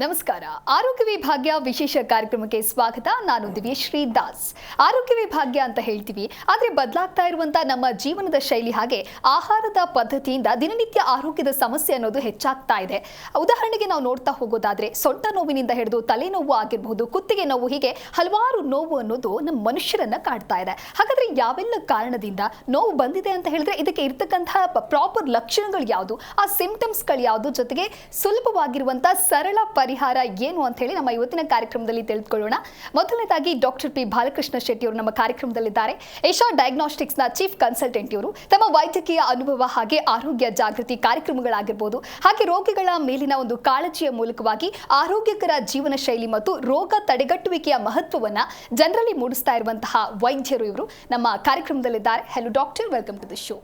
ನಮಸ್ಕಾರ. ಆರೋಗ್ಯ ವಿಭಾಗ್ಯ ವಿಶೇಷ ಕಾರ್ಯಕ್ರಮಕ್ಕೆ ಸ್ವಾಗತ. ನಾನು ದಿವ್ಯಶ್ರೀ ದಾಸ್. ಆರೋಗ್ಯ ವಿಭಾಗ್ಯ ಅಂತ ಹೇಳ್ತೀವಿ, ಆದರೆ ಬದಲಾಗ್ತಾ ಇರುವಂತ ನಮ್ಮ ಜೀವನದ ಶೈಲಿ ಹಾಗೆ ಆಹಾರದ ಪದ್ಧತಿಯಿಂದ ದಿನನಿತ್ಯ ಆರೋಗ್ಯದ ಸಮಸ್ಯೆ ಅನ್ನೋದು ಹೆಚ್ಚಾಗ್ತಾ ಇದೆ. ಉದಾಹರಣೆಗೆ ನಾವು ನೋಡ್ತಾ ಹೋಗೋದಾದ್ರೆ ಸೊಂಟ ನೋವಿನಿಂದ ಹಿಡಿದು ತಲೆನೋವು ಆಗಿರಬಹುದು, ಕುತ್ತಿಗೆ ನೋವು, ಹೀಗೆ ಹಲವಾರು ನೋವು ಅನ್ನೋದು ನಮ್ಮ ಮನುಷ್ಯರನ್ನ ಕಾಡ್ತಾ ಇದೆ. ಹಾಗಾದ್ರೆ ಯಾವೆಲ್ಲ ಕಾರಣದಿಂದ ನೋವು ಬಂದಿದೆ ಅಂತ ಹೇಳಿದ್ರೆ ಇದಕ್ಕೆ ಇರ್ತಕ್ಕಂತಹ ಪ್ರಾಪರ್ ಲಕ್ಷಣಗಳು ಯಾವುದು, ಆ ಸಿಂಪ್ಟಮ್ಸ್ಗಳು ಯಾವುದು, ಜೊತೆಗೆ ಸುಲಭವಾಗಿರುವಂತ ಸರಳ ಪರಿಹಾರ ಏನು ಅಂತ ಹೇಳಿ ನಮ್ಮ ಇವತ್ತಿನ ಕಾರ್ಯಕ್ರಮದಲ್ಲಿ ತಿಳಿದುಕೊಳ್ಳೋಣ. ಮೊದಲನೇದಾಗಿ ಡಾಕ್ಟರ್ ಪಿ ಬಾಲಕೃಷ್ಣ ಶೆಟ್ಟಿ ಅವರು ನಮ್ಮ ಕಾರ್ಯಕ್ರಮದಲ್ಲಿದ್ದಾರೆ. ಏಷಾ ಡಯಾಗ್ನೋಸ್ಟಿಕ್ಸ್ ನ ಚೀಫ್ ಕನ್ಸಲ್ಟೆಂಟ್ ಇವರು. ತಮ್ಮ ವೈದ್ಯಕೀಯ ಅನುಭವ ಹಾಗೆ ಆರೋಗ್ಯ ಜಾಗೃತಿ ಕಾರ್ಯಕ್ರಮಗಳಾಗಿರಬಹುದು, ಹಾಗೆ ರೋಗಿಗಳ ಮೇಲಿನ ಒಂದು ಕಾಳಜಿಯ ಮೂಲಕವಾಗಿ ಆರೋಗ್ಯಕರ ಜೀವನ ಶೈಲಿ ಮತ್ತು ರೋಗ ತಡೆಗಟ್ಟುವಿಕೆಯ ಮಹತ್ವವನ್ನ ಜನರಲ್ಲಿ ಮೂಡಿಸ್ತಾ ಇರುವಂತಹ ವೈದ್ಯರು ಇವರು ನಮ್ಮ ಕಾರ್ಯಕ್ರಮದಲ್ಲಿದ್ದಾರೆ. Hello doctor, welcome to the show.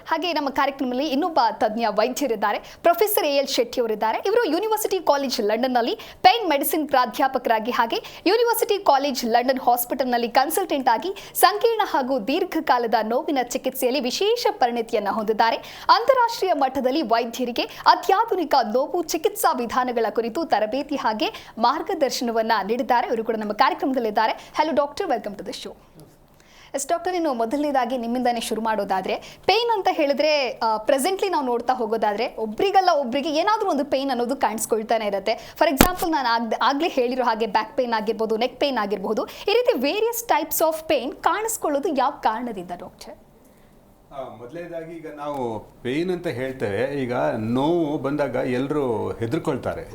ಹಾಗೆ ನಮ್ಮ ಕಾರ್ಯಕ್ರಮದಲ್ಲಿ ಇನ್ನೊಬ್ಬ ತಜ್ಞ ವೈದ್ಯರಿದ್ದಾರೆ, ಪ್ರೊಫೆಸರ್ ಎಎಲ್ ಶೆಟ್ಟಿ ಅವರಿದ್ದಾರೆ. ಇವರು ಯೂನಿವರ್ಸಿಟಿ ಕಾಲೇಜ್ ಲಂಡನ್ನಲ್ಲಿ ಪೇನ್ ಮೆಡಿಸಿನ್ ಪ್ರಾಧ್ಯಾಪಕರಾಗಿ ಹಾಗೆ ಯೂನಿವರ್ಸಿಟಿ ಕಾಲೇಜ್ ಲಂಡನ್ ಹಾಸ್ಪಿಟಲ್ನಲ್ಲಿ ಕನ್ಸಲ್ಟೆಂಟ್ ಆಗಿ ಸಂಕೀರ್ಣ ಹಾಗೂ ದೀರ್ಘಕಾಲದ ನೋವಿನ ಚಿಕಿತ್ಸೆಯಲ್ಲಿ ವಿಶೇಷ ಪರಿಣತಿಯನ್ನು ಹೊಂದಿದ್ದಾರೆ. ಅಂತಾರಾಷ್ಟ್ರೀಯ ಮಟ್ಟದಲ್ಲಿ ವೈದ್ಯರಿಗೆ ಅತ್ಯಾಧುನಿಕ ನೋವು ಚಿಕಿತ್ಸಾ ವಿಧಾನಗಳ ಕುರಿತು ತರಬೇತಿ ಹಾಗೆ ಮಾರ್ಗದರ್ಶನವನ್ನ ನೀಡಿದ್ದಾರೆ. ಇವರು ಕೂಡ ನಮ್ಮ ಕಾರ್ಯಕ್ರಮದಲ್ಲಿದ್ದಾರೆ. Hello doctor, welcome to the show. Yes doctor, ಇನ್ನು ಮೊದಲನೇದಾಗಿ ನಿಮ್ಮಿಂದಾನೇ ಶುರು ಮಾಡೋದಾದ್ರೆ, ಪೇನ್ ಅಂತ ಹೇಳಿದ್ರೆ ಪ್ರೆಸೆಂಟ್ಲಿ ನಾವು ನೋಡ್ತಾ ಹೋಗೋದಾದ್ರೆ ಒಬ್ರಿಗಲ್ಲ ಒಬ್ರಿಗೆ ಏನಾದರೂ ಒಂದು ಪೇನ್ ಅನ್ನೋದು ಕಾಣಿಸ್ಕೊಳ್ತಾನೆ ಇರುತ್ತೆ. ಫಾರ್ ಎಕ್ಸಾಂಪಲ್, ನಾನು ಆಗ್ಲೇ ಹೇಳಿರೋ ಹಾಗೆ ಬ್ಯಾಕ್ ಪೇನ್ ಆಗಿರ್ಬೋದು, ನೆಕ್ ಪೇನ್ ಆಗಿರಬಹುದು, ಈ ರೀತಿ ವೇರಿಯಸ್ ಟೈಪ್ಸ್ ಆಫ್ ಪೇನ್ ಕಾಣಿಸ್ಕೊಳ್ಳೋದು ಯಾವ ಕಾರಣದಿಂದ ಡಾಕ್ಟರ್? ಮೊದಲನೇದಾಗಿ ಈಗ ನಾವು ಪೇಯ್ನ್ ಅಂತ ಹೇಳ್ತೇವೆ. ಈಗ ನೋವು ಬಂದಾಗ ಎಲ್ಲರೂ ಹೆದರ್ಕೊಳ್ತಾರೆ,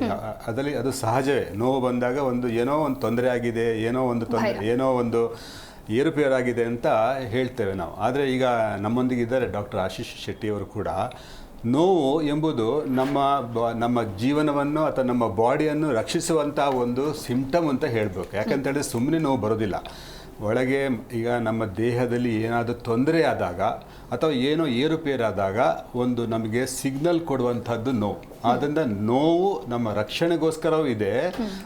ಅದರಲ್ಲಿ ಅದು ಸಹಜವೇ. ನೋವು ಬಂದಾಗ ಏನೋ ಒಂದು ತೊಂದರೆ ಆಗಿದೆ, ಏನೋ ಒಂದು ಏರುಪೇರಾಗಿದೆ ಅಂತ ಹೇಳ್ತೇವೆ ನಾವು. ಆದರೆ ಈಗ ನಮ್ಮೊಂದಿಗೆ ಇದ್ದಾರೆ ಡಾಕ್ಟರ್ ಆಶೀಶ್ ಶೆಟ್ಟಿ ಅವರು ಕೂಡ. ನೋವು ಎಂಬುದು ನಮ್ಮ ಜೀವನವನ್ನು ಅಥವಾ ನಮ್ಮ ಬಾಡಿಯನ್ನು ರಕ್ಷಿಸುವಂಥ ಒಂದು ಸಿಂಪ್ಟಮ್ ಅಂತ ಹೇಳಬೇಕು. ಯಾಕಂತೇಳಿದ್ರೆ ಸುಮ್ಮನೆ ನೋವು ಬರೋದಿಲ್ಲ. ಒಳಗೆ ಈಗ ನಮ್ಮ ದೇಹದಲ್ಲಿ ಏನಾದರೂ ತೊಂದರೆ ಆದಾಗ ಅಥವಾ ಏನೋ ಏರುಪೇರಾದಾಗ ಒಂದು ನಮಗೆ ಸಿಗ್ನಲ್ ಕೊಡುವಂಥದ್ದು ನೋವು. ಆದ್ದರಿಂದ ನೋವು ನಮ್ಮ ರಕ್ಷಣೆಗೋಸ್ಕರವೂ ಇದೆ.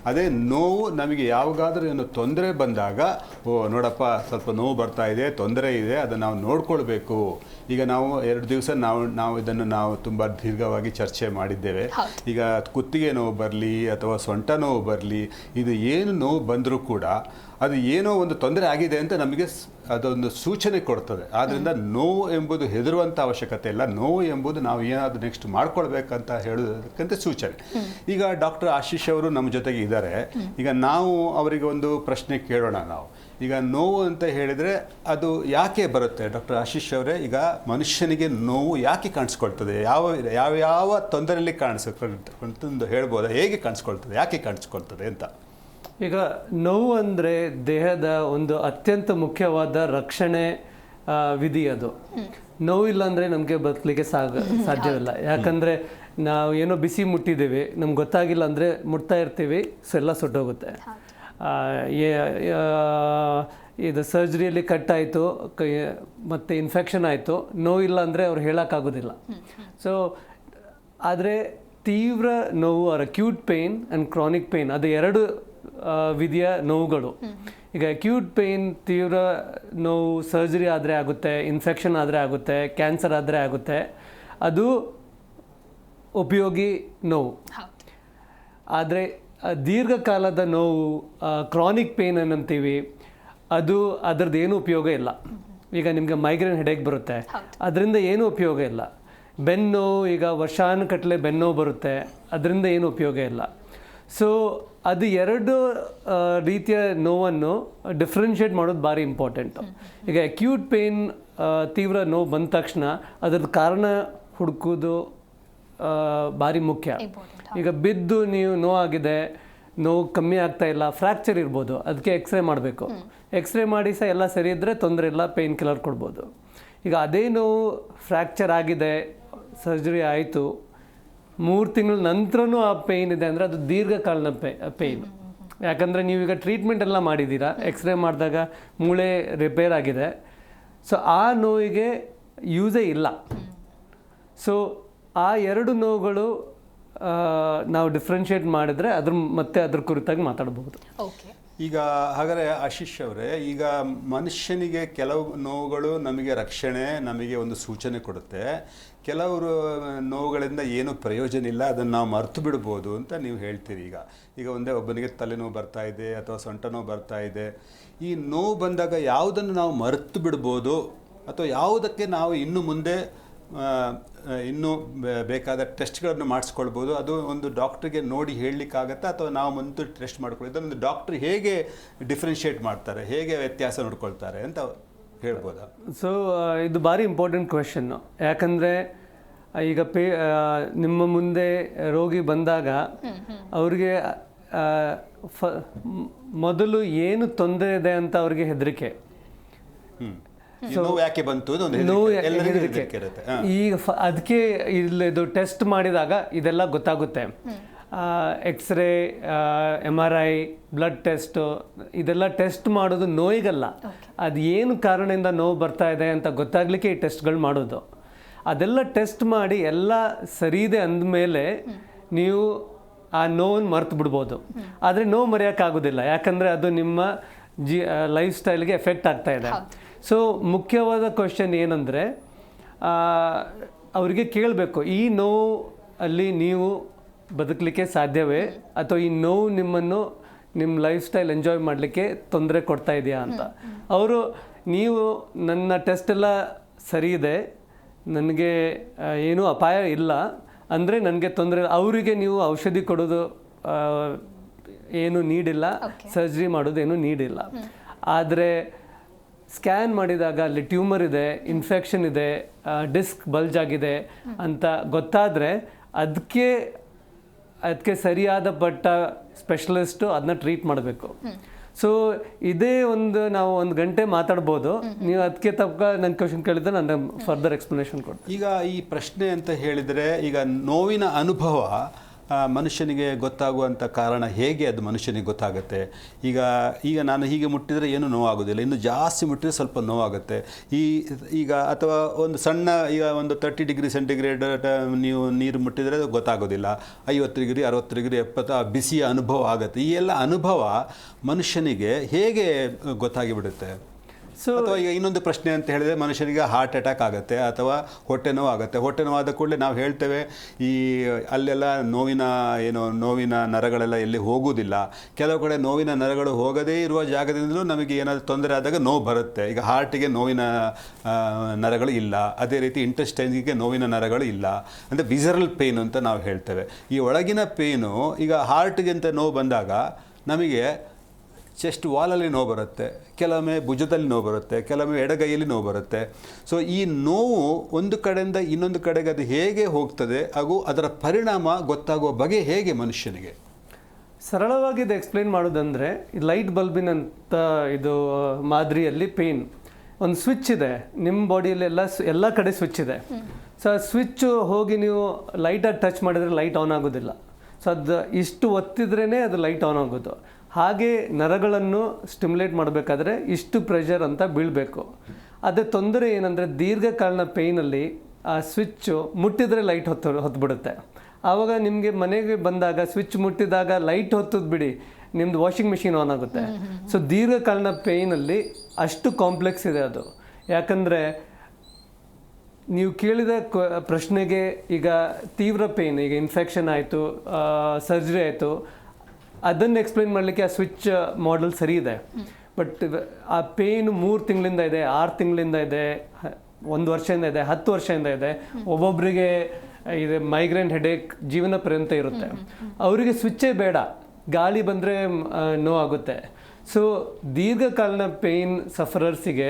ಅದೇ ನೋವು ನಮಗೆ ಯಾವಾಗಾದರೂ ಏನು ತೊಂದರೆ ಬಂದಾಗ, ನೋಡಪ್ಪ ಸ್ವಲ್ಪ ನೋವು ಬರ್ತಾ ಇದೆ, ತೊಂದರೆ ಇದೆ, ಅದನ್ನು ನಾವು ನೋಡ್ಕೊಳ್ಬೇಕು. ಈಗ ನಾವು 2 ದಿವಸ ನಾವು ತುಂಬ ದೀರ್ಘವಾಗಿ ಚರ್ಚೆ ಮಾಡಿದ್ದೇವೆ. ಈಗ ಕುತ್ತಿಗೆ ನೋವು ಬರಲಿ ಅಥವಾ ಸೊಂಟ ನೋವು ಬರಲಿ, ಇದು ಏನು ನೋವು ಬಂದರೂ ಕೂಡ ಅದು ಏನೋ ಒಂದು ತೊಂದರೆ ಆಗಿದೆ ಅಂತ ನಮಗೆ ಅದೊಂದು ಸೂಚನೆ ಕೊಡ್ತದೆ. ಆದ್ದರಿಂದ ನೋವು ಎಂಬುದು ಹೆದರುವಂಥ ಅವಶ್ಯಕತೆ ಇಲ್ಲ. ನೋವು ಎಂಬುದು ನಾವು ಏನಾದರೂ ನೆಕ್ಸ್ಟ್ ಮಾಡ್ಕೊಳ್ಬೇಕಂತ ಹೇಳೋದಕ್ಕಂತ ಸೂಚನೆ. ಈಗ ಡಾಕ್ಟರ್ ಆಶೀಶ್ ಅವರು ನಮ್ಮ ಜೊತೆಗೆ ಇದ್ದಾರೆ. ಈಗ ನಾವು ಅವರಿಗೆ ಒಂದು ಪ್ರಶ್ನೆ ಕೇಳೋಣ. ನಾವು ಈಗ ನೋವು ಅಂತ ಹೇಳಿದರೆ ಅದು ಯಾಕೆ ಬರುತ್ತೆ ಡಾಕ್ಟರ್ ಆಶೀಶ್ ಅವರೇ? ಈಗ ಮನುಷ್ಯನಿಗೆ ನೋವು ಯಾಕೆ ಕಾಣಿಸ್ಕೊಳ್ತದೆ? ಯಾವ ತೊಂದರೆಯಲ್ಲಿ ಕಾಣಿಸ್ಕೊಳ್ತಂದು ಹೇಳ್ಬೋದಾ? ಹೇಗೆ ಕಾಣಿಸ್ಕೊಳ್ತದೆ, ಯಾಕೆ ಕಾಣಿಸ್ಕೊಳ್ತದೆ ಅಂತ? ಈಗ ನೋವು ಅಂದರೆ ದೇಹದ ಒಂದು ಅತ್ಯಂತ ಮುಖ್ಯವಾದ ರಕ್ಷಣೆ ವಿಧಿ. ಅದು ನೋವಿಲ್ಲ ಅಂದರೆ ನಮಗೆ ಬದುಕಲಿಕ್ಕೆ ಸಾಧ್ಯವಿಲ್ಲ. ಯಾಕಂದರೆ ನಾವು ಏನೋ ಬಿಸಿ ಮುಟ್ಟಿದ್ದೇವೆ, ನಮ್ಗೆ ಗೊತ್ತಾಗಿಲ್ಲ ಅಂದರೆ ಮುಟ್ತಾ ಇರ್ತೀವಿ, ಸೊ ಎಲ್ಲ ಸುಟ್ಟೋಗುತ್ತೆ. ಇದು ಸರ್ಜರಿಯಲ್ಲಿ ಕಟ್ಟಾಯಿತು ಮತ್ತು ಇನ್ಫೆಕ್ಷನ್ ಆಯಿತು, ನೋವಿಲ್ಲ ಅಂದರೆ ಅವ್ರು ಹೇಳೋಕ್ಕಾಗೋದಿಲ್ಲ. ಸೊ ಆದರೆ ತೀವ್ರ ನೋವು or acute pain and chronic pain, ಅದು 2 ವಿಧಿಯ ನೋವುಗಳು. ಈಗ ಅಕ್ಯೂಟ್ ಪೇಯ್ನ್, ತೀವ್ರ ನೋವು ಸರ್ಜರಿ ಆದರೆ ಆಗುತ್ತೆ, ಇನ್ಫೆಕ್ಷನ್ ಆದರೆ ಆಗುತ್ತೆ, ಕ್ಯಾನ್ಸರ್ ಆದರೆ ಆಗುತ್ತೆ, ಅದು ಉಪಯೋಗಿ ನೋವು. ಆದರೆ ದೀರ್ಘಕಾಲದ ನೋವು, ಕ್ರಾನಿಕ್ ಪೇಯ್ನ್ ಏನಂತೀವಿ, ಅದರದ್ದು ಏನೂ ಉಪಯೋಗ ಇಲ್ಲ. ಈಗ ನಿಮಗೆ ಮೈಗ್ರೇನ್ ಹೆಡೇಕ್ ಬರುತ್ತೆ, ಅದರಿಂದ ಏನೂ ಉಪಯೋಗ ಇಲ್ಲ. ಬೆನ್ನು, ಈಗ ವರ್ಷಾನುಗಟ್ಟಲೆ ಬೆನ್ನೋವು ಬರುತ್ತೆ, ಅದರಿಂದ ಏನೂ ಉಪಯೋಗ ಇಲ್ಲ. ಸೊ ಅದು 2 ರೀತಿಯ ನೋವನ್ನು ಡಿಫ್ರೆನ್ಷಿಯೇಟ್ ಮಾಡೋದು ಭಾರಿ ಇಂಪಾರ್ಟೆಂಟು. ಈಗ ಅಕ್ಯೂಟ್ ಪೇಯ್ನ್, ತೀವ್ರ ನೋವು ಬಂದ ತಕ್ಷಣ ಅದರದ್ದು ಕಾರಣ ಹುಡುಕೋದು ಭಾರಿ ಮುಖ್ಯ. ಈಗ ಬಿದ್ದು ನೀವು ನೋವಾಗಿದೆ, ನೋವು ಕಮ್ಮಿ ಆಗ್ತಾ ಇಲ್ಲ, ಫ್ರ್ಯಾಕ್ಚರ್ ಇರ್ಬೋದು, ಅದಕ್ಕೆ ಎಕ್ಸ್ರೇ ಮಾಡಬೇಕು. ಎಕ್ಸ್ರೇ ಮಾಡಿ ಸಹ ಎಲ್ಲ ಸರಿ ಇದ್ದರೆ ತೊಂದರೆ ಇಲ್ಲ, ಪೇಯ್ನ್ ಕಿಲ್ಲರ್ ಕೊಡ್ಬೋದು. ಈಗ ಅದೇ ನೋವು ಫ್ರ್ಯಾಕ್ಚರ್ ಆಗಿದೆ, ಸರ್ಜರಿ ಆಯಿತು, 3 ತಿಂಗಳ ನಂತರನೂ ಆ ಪೇಯ್ನ್ ಇದೆ ಅಂದರೆ ಅದು ದೀರ್ಘಕಾಲದ ಪೇಯ್ನ್. ಯಾಕಂದರೆ ನೀವೀಗ ಟ್ರೀಟ್ಮೆಂಟ್ ಎಲ್ಲ ಮಾಡಿದ್ದೀರಾ, ಎಕ್ಸ್ರೇ ಮಾಡಿದಾಗ ಮೂಳೆ ರಿಪೇರ್ ಆಗಿದೆ, ಸೊ ಆ ನೋವಿಗೆ ಯೂಸೇ ಇಲ್ಲ. ಸೊ ಆ 2 ನೋವುಗಳು ನಾವು ಡಿಫ್ರೆನ್ಷಿಯೇಟ್ ಮಾಡಿದ್ರೆ ಅದ್ರ ಕುರಿತಾಗಿ ಮಾತಾಡಬಹುದು. ಓಕೆ, ಈಗ ಹಾಗಾದರೆ ಆಶೀಶ್ ಅವರೇ, ಈಗ ಮನುಷ್ಯನಿಗೆ ಕೆಲವು ನೋವುಗಳು ನಮಗೆ ರಕ್ಷಣೆ, ನಮಗೆ ಒಂದು ಸೂಚನೆ ಕೊಡುತ್ತೆ. ಕೆಲವರು ನೋವುಗಳಿಂದ ಏನೂ ಪ್ರಯೋಜನ ಇಲ್ಲ, ಅದನ್ನು ನಾವು ಮರೆತು ಬಿಡ್ಬೋದು ಅಂತ ನೀವು ಹೇಳ್ತೀರಿ. ಈಗ ಒಂದೇ ಒಬ್ಬನಿಗೆ ತಲೆನೋವು ಬರ್ತಾ ಇದೆ ಅಥವಾ ಸೊಂಟ ನೋವು ಬರ್ತಾ ಇದೆ, ಈ ನೋವು ಬಂದಾಗ ಯಾವುದನ್ನು ನಾವು ಮರೆತು ಬಿಡ್ಬೋದು ಅಥವಾ ಯಾವುದಕ್ಕೆ ನಾವು ಇನ್ನು ಮುಂದೆ ಇನ್ನೂ ಬೇಕಾದ ಟೆಸ್ಟ್ಗಳನ್ನು ಮಾಡಿಸ್ಕೊಳ್ಬೋದು? ಅದು ಒಂದು ಡಾಕ್ಟ್ರಿಗೆ ನೋಡಿ ಹೇಳಲಿಕ್ಕಾಗತ್ತಾ ಅಥವಾ ನಾವು ಮುಂದೆ ಟೆಸ್ಟ್ ಮಾಡ್ಕೊಳ್ಳಿ? ಇದೊಂದು ಡಾಕ್ಟ್ರ್ ಹೇಗೆ ಡಿಫ್ರೆನ್ಷಿಯೇಟ್ ಮಾಡ್ತಾರೆ, ಹೇಗೆ ವ್ಯತ್ಯಾಸ ನೋಡ್ಕೊಳ್ತಾರೆ ಅಂತ ಹೇಳ್ಬೋದಾ? ಸೊ ಇದು ಭಾರಿ ಇಂಪಾರ್ಟೆಂಟ್ ಕ್ವೆಶನ್ನು. ಯಾಕಂದರೆ ಈಗ ನಿಮ್ಮ ಮುಂದೆ ರೋಗಿ ಬಂದಾಗ ಅವ್ರಿಗೆ ಮೊದಲು ಏನು ತೊಂದರೆ ಇದೆ ಅಂತ ಅವ್ರಿಗೆ ಹೆದರಿಕೆ. ಯಾಕೆ ಬಂತು ಈಗ ಅದಕ್ಕೆ ಇದು ಟೆಸ್ಟ್ ಮಾಡಿದಾಗ ಇದೆಲ್ಲ ಗೊತ್ತಾಗುತ್ತೆ. ಎಕ್ಸ್ರೇ, MRI, ಬ್ಲಡ್ ಟೆಸ್ಟು, ಇದೆಲ್ಲ ಟೆಸ್ಟ್ ಮಾಡೋದು ನೋಯಿಗಲ್ಲ. ಅದು ಏನು ಕಾರಣದಿಂದ ನೋವು ಬರ್ತಾ ಇದೆ ಅಂತ ಗೊತ್ತಾಗಲಿಕ್ಕೆ ಈ ಟೆಸ್ಟ್ಗಳು ಮಾಡೋದು. ಅದೆಲ್ಲ ಟೆಸ್ಟ್ ಮಾಡಿ ಎಲ್ಲ ಸರಿ ಇದೆ ಅಂದಮೇಲೆ ನೀವು ಆ ನೋವನ್ನು ಮರ್ತು ಬಿಡ್ಬೋದು. ಆದರೆ ನೋವು ಮರೆಯೋಕ್ಕಾಗೋದಿಲ್ಲ, ಯಾಕಂದರೆ ಅದು ನಿಮ್ಮ ಲೈಫ್ ಸ್ಟೈಲ್ಗೆ ಎಫೆಕ್ಟ್ ಆಗ್ತಾ ಇದೆ. ಸೊ ಮುಖ್ಯವಾದ ಕ್ವೆಶ್ಚನ್ ಏನಂದರೆ, ಅವರಿಗೆ ಕೇಳಬೇಕು, ಈ ನೋವು ಅಲ್ಲಿ ನೀವು ಬದುಕಲಿಕ್ಕೆ ಸಾಧ್ಯವೇ ಅಥವಾ ಈ ನೋವು ನಿಮ್ಮನ್ನು ನಿಮ್ಮ ಲೈಫ್ ಸ್ಟೈಲ್ ಎಂಜಾಯ್ ಮಾಡಲಿಕ್ಕೆ ತೊಂದರೆ ಕೊಡ್ತಾ ಇದೆಯಾ ಅಂತ. ಅವರು ನೀವು ನನ್ನ ಟೆಸ್ಟ್ ಎಲ್ಲ ಸರಿ ಇದೆ, ನನಗೆ ಏನೂ ಅಪಾಯ ಇಲ್ಲ ಅಂದರೆ ನನಗೆ ತೊಂದರೆ, ಅವರಿಗೆ ನೀವು ಔಷಧಿ ಕೊಡೋದು ಏನು ನೀಡಿಲ್ಲ, ಸರ್ಜರಿ ಮಾಡೋದು ಏನು ನೀಡಿಲ್ಲ. ಆದರೆ ಸ್ಕ್ಯಾನ್ ಮಾಡಿದಾಗ ಅಲ್ಲಿ ಟ್ಯೂಮರ್ ಇದೆ, ಇನ್ಫೆಕ್ಷನ್ ಇದೆ, ಡಿಸ್ಕ್ ಬಲ್ಜ್ ಆಗಿದೆ ಅಂತ ಗೊತ್ತಾದರೆ ಅದಕ್ಕೆ ಸರಿಯಾದ ಪಟ್ಟ ಸ್ಪೆಷಲಿಸ್ಟು ಅದನ್ನ ಟ್ರೀಟ್ ಮಾಡಬೇಕು. ಸೊ ಇದೇ ನಾವು 1 ಗಂಟೆ ಮಾತಾಡ್ಬೋದು. ನೀವು ಅದಕ್ಕೆ ತಕ್ಕ ನನ್ನ ಕ್ವೆಶನ್ ಕೇಳಿದ್ರೆ ನಾನು ಫರ್ದರ್ ಎಕ್ಸ್ಪ್ಲನೇಷನ್ ಕೊಡ್ತೀನಿ. ಈಗ ಈ ಪ್ರಶ್ನೆ ಅಂತ ಹೇಳಿದರೆ, ಈಗ ನೋವಿನ ಅನುಭವ ಮನುಷ್ಯನಿಗೆ ಗೊತ್ತಾಗುವಂಥ ಕಾರಣ ಹೇಗೆ ಅದು ಮನುಷ್ಯನಿಗೆ ಗೊತ್ತಾಗುತ್ತೆ? ಈಗ ನಾನು ಹೀಗೆ ಮುಟ್ಟಿದರೆ ಏನು ನೋವಾಗೋದಿಲ್ಲ, ಇನ್ನು ಜಾಸ್ತಿ ಮುಟ್ಟಿದರೆ ಸ್ವಲ್ಪ ನೋವಾಗುತ್ತೆ. ಈಗ ಅಥವಾ ಒಂದು ಸಣ್ಣ, ಈಗ ಒಂದು 30 ಡಿಗ್ರಿ ಸೆಂಟಿಗ್ರೇಡ್ ನೀವು ನೀರು ಮುಟ್ಟಿದರೆ ಗೊತ್ತಾಗೋದಿಲ್ಲ, 50 ಡಿಗ್ರಿ 60 ಡಿಗ್ರಿ 70 ಬಿಸಿಯ ಅನುಭವ ಆಗುತ್ತೆ. ಈ ಎಲ್ಲ ಅನುಭವ ಮನುಷ್ಯನಿಗೆ ಹೇಗೆ ಗೊತ್ತಾಗಿಬಿಡುತ್ತೆ? ಅಥವಾ ಈಗ ಇನ್ನೊಂದು ಪ್ರಶ್ನೆ ಅಂತ ಹೇಳಿದರೆ, ಮನುಷ್ಯನಿಗೆ ಹಾರ್ಟ್ ಅಟ್ಯಾಕ್ ಆಗುತ್ತೆ ಅಥವಾ ಹೊಟ್ಟೆ ನೋವು ಆಗುತ್ತೆ. ಹೊಟ್ಟೆ ನೋವಾದ ಕೂಡಲೇ ನಾವು ಹೇಳ್ತೇವೆ ಅಲ್ಲೆಲ್ಲ ನೋವಿನ ನರಗಳೆಲ್ಲ ಎಲ್ಲಿ ಹೋಗುವುದಿಲ್ಲ. ಕೆಲವು ಕಡೆ ನೋವಿನ ನರಗಳು ಹೋಗದೇ ಇರುವ ಜಾಗದಿಂದಲೂ ನಮಗೆ ಏನಾದರೂ ತೊಂದರೆ ಆದಾಗ ನೋವು ಬರುತ್ತೆ. ಈಗ ಹಾರ್ಟಿಗೆ ನೋವಿನ ನರಗಳು ಇಲ್ಲ, ಅದೇ ರೀತಿ ಇಂಟೆಸ್ಟೈನ್ಗೆ ನೋವಿನ ನರಗಳು ಇಲ್ಲ, ಅಂದರೆ ವಿಸರಲ್ ಪೇಯ್ನ್ ಅಂತ ನಾವು ಹೇಳ್ತೇವೆ. ಈ ಒಳಗಿನ ಪೇಯ್ನು, ಈಗ ಹಾರ್ಟ್ಗಿಂತ ನೋವು ಬಂದಾಗ ನಮಗೆ ಚೆಸ್ಟ್ ವಾಲಲ್ಲಿ ನೋವು ಬರುತ್ತೆ, ಕೆಲವೊಮ್ಮೆ ಭುಜದಲ್ಲಿ ನೋವು ಬರುತ್ತೆ, ಕೆಲವೊಮ್ಮೆ ಎಡಗೈಯಲ್ಲಿ ನೋವು ಬರುತ್ತೆ. ಸೊ ಈ ನೋವು ಒಂದು ಕಡೆಯಿಂದ ಇನ್ನೊಂದು ಕಡೆಗೆ ಅದು ಹೇಗೆ ಹೋಗ್ತದೆ, ಹಾಗೂ ಅದರ ಪರಿಣಾಮ ಗೊತ್ತಾಗುವ ಬಗೆ ಹೇಗೆ ಮನುಷ್ಯನಿಗೆ? ಸರಳವಾಗಿ ಇದು ಎಕ್ಸ್ಪ್ಲೇನ್ ಮಾಡೋದಂದರೆ, ಈ ಲೈಟ್ ಬಲ್ಬಿನಂಥ ಇದು ಮಾದರಿಯಲ್ಲಿ ಪೇಯ್ನ್ ಒಂದು ಸ್ವಿಚ್ ಇದೆ ನಿಮ್ಮ ಬಾಡಿಯಲ್ಲಿ, ಎಲ್ಲ ಕಡೆ ಸ್ವಿಚ್ ಇದೆ. ಸೊ ಆ ಸ್ವಿಚ್ಚು ಹೋಗಿ ನೀವು ಲೈಟಾಗಿ ಟಚ್ ಮಾಡಿದರೆ ಲೈಟ್ ಆನ್ ಆಗೋದಿಲ್ಲ. ಸೊ ಅದು ಇಷ್ಟು ಒತ್ತಿದ್ರೇ ಅದು ಲೈಟ್ ಆನ್ ಆಗೋದು. ಹಾಗೆ ನರಗಳನ್ನು ಸ್ಟಿಮ್ಯುಲೇಟ್ ಮಾಡಬೇಕಾದ್ರೆ ಇಷ್ಟು ಪ್ರೆಷರ್ ಅಂತ ಬೀಳಬೇಕು. ಅದೇ ತೊಂದರೆ ಏನಂದರೆ, ದೀರ್ಘಕಾಲನ ಪೇಯ್ನಲ್ಲಿ ಆ ಸ್ವಿಚ್ಚು ಮುಟ್ಟಿದರೆ ಲೈಟ್ ಹೊತ್ತುಬಿಡುತ್ತೆ. ಆವಾಗ ನಿಮಗೆ ಮನೆಗೆ ಬಂದಾಗ ಸ್ವಿಚ್ ಮುಟ್ಟಿದಾಗ ಲೈಟ್ ಹೊತ್ತದ್ದು ಬಿಡಿ, ನಿಮ್ಮದು ವಾಷಿಂಗ್ ಮಿಷಿನ್ ಆನ್ ಆಗುತ್ತೆ. ಸೊ ದೀರ್ಘಕಾಲನ ಪೇಯ್ನಲ್ಲಿ ಅಷ್ಟು ಕಾಂಪ್ಲೆಕ್ಸ್ ಇದೆ ಅದು. ಯಾಕಂದರೆ ನೀವು ಕೇಳಿದ ಪ್ರಶ್ನೆಗೆ, ಈಗ ತೀವ್ರ ಪೇಯ್ನ್, ಈಗ ಇನ್ಫೆಕ್ಷನ್ ಆಯಿತು, ಸರ್ಜರಿ ಆಯಿತು, ಅದನ್ನು ಎಕ್ಸ್ಪ್ಲೇನ್ ಮಾಡಲಿಕ್ಕೆ ಆ ಸ್ವಿಚ್ ಮಾಡೆಲ್ ಸರಿ ಇದೆ. ಬಟ್ ಆ ಪೇಯ್ನು 3 ತಿಂಗಳಿಂದ ಇದೆ, 6 ತಿಂಗಳಿಂದ ಇದೆ, 1 ವರ್ಷದಿಂದ ಇದೆ, 10 ವರ್ಷದಿಂದ ಇದೆ. ಒಬ್ಬೊಬ್ಬರಿಗೆ ಇದು ಮೈಗ್ರೇನ್ ಹೆಡೇಕ್ ಜೀವನ ಪರ್ಯಂತ ಇರುತ್ತೆ. ಅವರಿಗೆ ಸ್ವಿಚ್ಚೇ ಬೇಡ, ಗಾಳಿ ಬಂದರೆ ನೋವಾಗುತ್ತೆ. ಸೊ ದೀರ್ಘಕಾಲನ ಪೇಯ್ನ್ ಸಫರರ್ಸಿಗೆ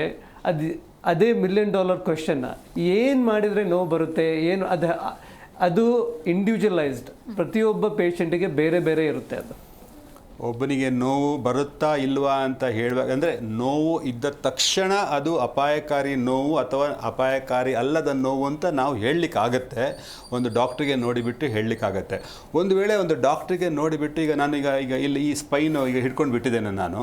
ಅದೇ $1 ಮಿಲಿಯನ್ ಕ್ವೆಶ್ಚನ್ನ, ಏನು ಮಾಡಿದರೆ ನೋವು ಬರುತ್ತೆ, ಏನು ಅದು ಇಂಡಿವಿಜುವಲೈಸ್ಡ್, ಪ್ರತಿಯೊಬ್ಬ ಪೇಷಂಟಿಗೆ ಬೇರೆ ಬೇರೆ ಇರುತ್ತೆ. ಅದು ಒಬ್ಬನಿಗೆ ನೋವು ಬರುತ್ತಾ ಇಲ್ವಾ ಅಂತ ಹೇಳುವಾಗ, ಅಂದರೆ ನೋವು ಇದ್ದ ತಕ್ಷಣ ಅದು ಅಪಾಯಕಾರಿ ನೋವು ಅಥವಾ ಅಪಾಯಕಾರಿ ಅಲ್ಲದ ನೋವು ಅಂತ ನಾವು ಹೇಳಲಿಕ್ಕಾಗತ್ತೆ, ಒಂದು ಡಾಕ್ಟ್ರಿಗೆ ನೋಡಿಬಿಟ್ಟು ಹೇಳಲಿಕ್ಕಾಗತ್ತೆ. ಒಂದು ವೇಳೆ ಒಂದು ಡಾಕ್ಟ್ರಿಗೆ ನೋಡಿಬಿಟ್ಟು, ಈಗ ನಾನು ಈಗ ಇಲ್ಲಿ ಈ ಸ್ಪೈನು ಈಗ ಹಿಡ್ಕೊಂಡು ಬಿಟ್ಟಿದ್ದೇನೆ ನಾನು,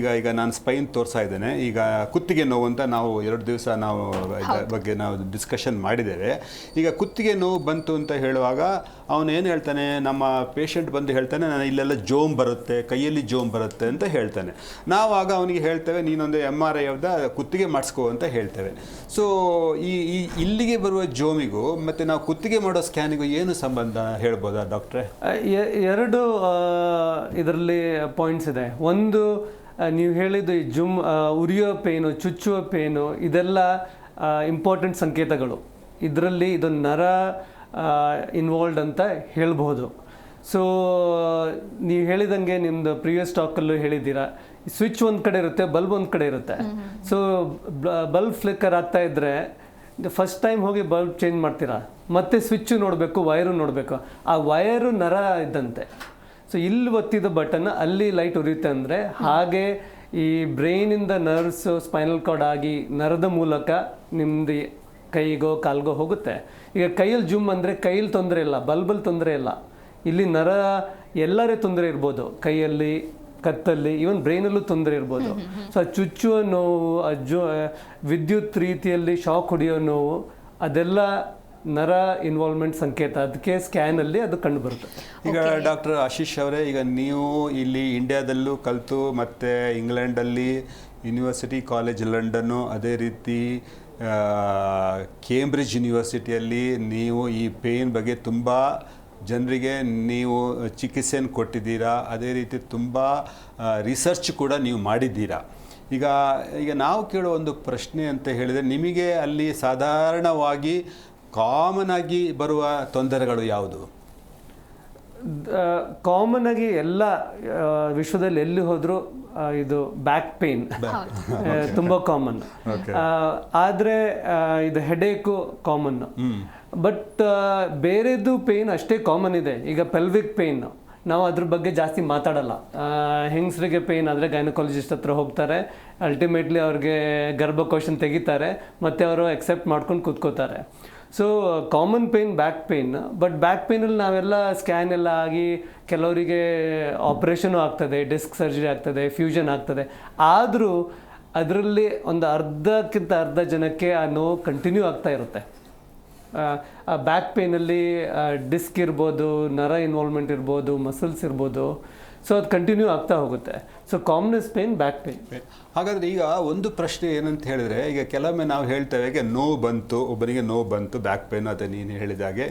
ಈಗ ನಾನು ಸ್ಪೈನ್ ತೋರಿಸ್ತಾ ಇದ್ದೇನೆ. ಈಗ ಕುತ್ತಿಗೆ ನೋವು ಅಂತ ನಾವು 2 ದಿವಸ ನಾವು ಇದರ ಬಗ್ಗೆ ನಾವು ಡಿಸ್ಕಷನ್ ಮಾಡಿದ್ದೇವೆ. ಈಗ ಕುತ್ತಿಗೆ ನೋವು ಬಂತು ಅಂತ ಹೇಳುವಾಗ ಅವನು ಏನು ಹೇಳ್ತಾನೆ, ನಮ್ಮ ಪೇಷಂಟ್ ಬಂದು ಹೇಳ್ತಾನೆ ನಾನು ಇಲ್ಲೆಲ್ಲ ಜೋಮ್ ಬರುತ್ತೆ, ಕೈಯಲ್ಲಿ ಜೋಮ್ ಬರುತ್ತೆ ಅಂತ ಹೇಳ್ತಾನೆ. ನಾವಾಗ ಅವನಿಗೆ ಹೇಳ್ತೇವೆ ನೀನೊಂದು MRI ಕುತ್ತಿಗೆ ಮಾಡಿಸ್ಕೋ ಅಂತ ಹೇಳ್ತೇವೆ. ಸೊ ಈ ಇಲ್ಲಿಗೆ ಬರುವ ಜೋಮಿಗೂ ಮತ್ತು ನಾವು ಕುತ್ತಿಗೆ ಮಾಡೋ ಸ್ಕ್ಯಾನಿಗೂ ಏನು ಸಂಬಂಧ ಹೇಳ್ಬೋದಾ ಡಾಕ್ಟ್ರೆ? ಎರಡು ಇದರಲ್ಲಿ ಪಾಯಿಂಟ್ಸ್ ಇದೆ. ಒಂದು ನೀವು ಹೇಳಿದ್ದು ಈ ಉರಿಯೋ ಪೇನು, ಚುಚ್ಚುವ ಪೇನು, ಇದೆಲ್ಲ ಇಂಪಾರ್ಟೆಂಟ್ ಸಂಕೇತಗಳು. ಇದರಲ್ಲಿ ಇದು ನರ ಇನ್ವಾಲ್ವ್ಡ್ ಅಂತ ಹೇಳ್ಬೋದು. ಸೊ ನೀವು ಹೇಳಿದಂಗೆ ನಿಮ್ಮದು ಪ್ರಿವಿಯಸ್ ಟಾಕಲ್ಲೂ ಹೇಳಿದ್ದೀರಾ, ಸ್ವಿಚ್ ಒಂದು ಕಡೆ ಇರುತ್ತೆ, ಬಲ್ಬ್ ಒಂದು ಕಡೆ ಇರುತ್ತೆ. ಸೊ ಬಲ್ಬ್ ಫ್ಲಿಕ್ಕರ್ ಆಗ್ತಾ ಇದ್ದರೆ ಫಸ್ಟ್ ಟೈಮ್ ಹೋಗಿ ಬಲ್ಬ್ ಚೇಂಜ್ ಮಾಡ್ತೀರಾ, ಮತ್ತೆ ಸ್ವಿಚ್ಚು ನೋಡಬೇಕು, ವೈರು ನೋಡಬೇಕು. ಆ ವೈರು ನರ ಇದ್ದಂತೆ. ಸೊ ಇಲ್ಲಿ ಒತ್ತಿದ ಬಟನ್ ಅಲ್ಲಿ ಲೈಟ್ ಉರಿಯುತ್ತೆ ಅಂದರೆ, ಹಾಗೆ ಈ ಬ್ರೈನಿಂದ ನರ್ವ್ಸ್ ಸ್ಪೈನಲ್ ಕಾರ್ಡ್ ಆಗಿ ನರದ ಮೂಲಕ ನಿಮ್ಮದು ಕೈಗೋ ಕಾಲ್ಗೋ ಹೋಗುತ್ತೆ. ಈಗ ಕೈಯಲ್ಲಿ ಜುಮ್ ಅಂದರೆ ಕೈಯಲ್ಲಿ ತೊಂದರೆ ಇಲ್ಲ, ಬಲ್ಬಲ್ಲಿ ತೊಂದರೆ ಇಲ್ಲ. ಇಲ್ಲಿ ನರ ಎಲ್ಲರೇ ತೊಂದರೆ ಇರ್ಬೋದು, ಕೈಯಲ್ಲಿ, ಕತ್ತಲ್ಲಿ, ಈವನ್ ಬ್ರೈನಲ್ಲೂ ತೊಂದರೆ ಇರ್ಬೋದು. ಸೊ ಆ ಚುಚ್ಚುವ ನೋವು, ವಿದ್ಯುತ್ ರೀತಿಯಲ್ಲಿ ಶಾಕ್ ಹೊಡೆಯೋ ನೋವು, ಅದೆಲ್ಲ ನರ ಇನ್ವಾಲ್ವ್ಮೆಂಟ್ ಸಂಕೇತ. ಅದಕ್ಕೆ ಸ್ಕ್ಯಾನಲ್ಲಿ ಅದು ಕಂಡು ಬರುತ್ತೆ. ಈಗ ಡಾಕ್ಟರ್ ಆಶೀಶ್ ಅವರೇ, ಈಗ ನೀವು ಇಲ್ಲಿ ಇಂಡಿಯಾದಲ್ಲೂ ಕಲಿತು ಮತ್ತು ಇಂಗ್ಲೆಂಡಲ್ಲಿ ಯೂನಿವರ್ಸಿಟಿ ಕಾಲೇಜ್ ಲಂಡನ್ನು, ಅದೇ ರೀತಿ ಕೇಂಬ್ರಿಡ್ಜ್ ಯೂನಿವರ್ಸಿಟಿಯಲ್ಲಿ ನೀವು ಈ ಪೇಯ್ನ್ ಬಗ್ಗೆ ತುಂಬ ಜನರಿಗೆ ನೀವು ಚಿಕಿತ್ಸೆಯನ್ನು ಕೊಟ್ಟಿದ್ದೀರಾ. ಅದೇ ರೀತಿ ತುಂಬ ರಿಸರ್ಚ್ ಕೂಡ ನೀವು ಮಾಡಿದ್ದೀರಾ. ಈಗ ನಾವು ಕೇಳೋ ಒಂದು ಪ್ರಶ್ನೆ ಅಂತ ಹೇಳಿದರೆ, ನಿಮಗೆ ಅಲ್ಲಿ ಸಾಧಾರಣವಾಗಿ ಕಾಮನ್ ಆಗಿ ಬರುವ ತೊಂದರೆಗಳು ಯಾವುದು? ಕಾಮನ್ ಆಗಿ ಎಲ್ಲ ವಿಶ್ವದಲ್ಲಿ ಎಲ್ಲಿ ಹೋದರೂ ಇದು ಬ್ಯಾಕ್ ಪೇನ್ ತುಂಬ ಕಾಮನ್. ಆದರೆ ಇದು ಹೆಡೇಕು ಕಾಮನ್. ಬಟ್ ಬೇರೆದು ಪೇನ್ ಅಷ್ಟೇ ಕಾಮನ್ ಇದೆ. ಈಗ ಪೆಲ್ವಿಕ್ ಪೇನ್ ನಾವು ಅದ್ರ ಬಗ್ಗೆ ಜಾಸ್ತಿ ಮಾತಾಡಲ್ಲ. ಹೆಂಗಸರಿಗೆ ಪೇನ್ ಆದರೆ ಗೈನಕಾಲಜಿಸ್ಟ್ ಹತ್ರ ಹೋಗ್ತಾರೆ, ಅಲ್ಟಿಮೇಟ್ಲಿ ಅವ್ರಿಗೆ ಗರ್ಭಕೋಶನ ತೆಗಿತಾರೆ, ಮತ್ತು ಅವರು ಎಕ್ಸೆಪ್ಟ್ ಮಾಡ್ಕೊಂಡು ಕೂತ್ಕೋತಾರೆ. So common pain back pain. But back ಪೇನಲ್ಲಿ ನಾವೆಲ್ಲ ಸ್ಕ್ಯಾನ್ ಎಲ್ಲ ಆಗಿ ಕೆಲವರಿಗೆ ಆಪ್ರೇಷನು ಆಗ್ತದೆ, ಡಿಸ್ಕ್ ಸರ್ಜರಿ ಆಗ್ತದೆ, ಫ್ಯೂಷನ್ ಆಗ್ತದೆ. ಆದರೂ ಅದರಲ್ಲಿ ಒಂದು ಅರ್ಧಕ್ಕಿಂತ ಅರ್ಧ ಜನಕ್ಕೆ ಆ ನೋವು ಕಂಟಿನ್ಯೂ ಆಗ್ತಾ ಇರುತ್ತೆ. ಬ್ಯಾಕ್ ಪೇನಲ್ಲಿ ಡಿಸ್ಕ್ ಇರ್ಬೋದು, ನರ ಇನ್ವಾಲ್ವ್ಮೆಂಟ್ ಇರ್ಬೋದು, ಮಸಲ್ಸ್ ಇರ್ಬೋದು. ಸೊ ಅದು ಕಂಟಿನ್ಯೂ ಆಗ್ತಾ ಹೋಗುತ್ತೆ. So commonest pain back pain. ಹಾಗಾದರೆ ಈಗ ಒಂದು ಪ್ರಶ್ನೆ ಏನಂತ ಹೇಳಿದರೆ, ಈಗ ಕೆಲವೊಮ್ಮೆ ನಾವು ಹೇಳ್ತೇವೆ ಈಗ ನೋವು ಬಂತು, ಒಬ್ಬನಿಗೆ ನೋವು ಬಂತು, ಬ್ಯಾಕ್ ಪೇನ್, ಅದು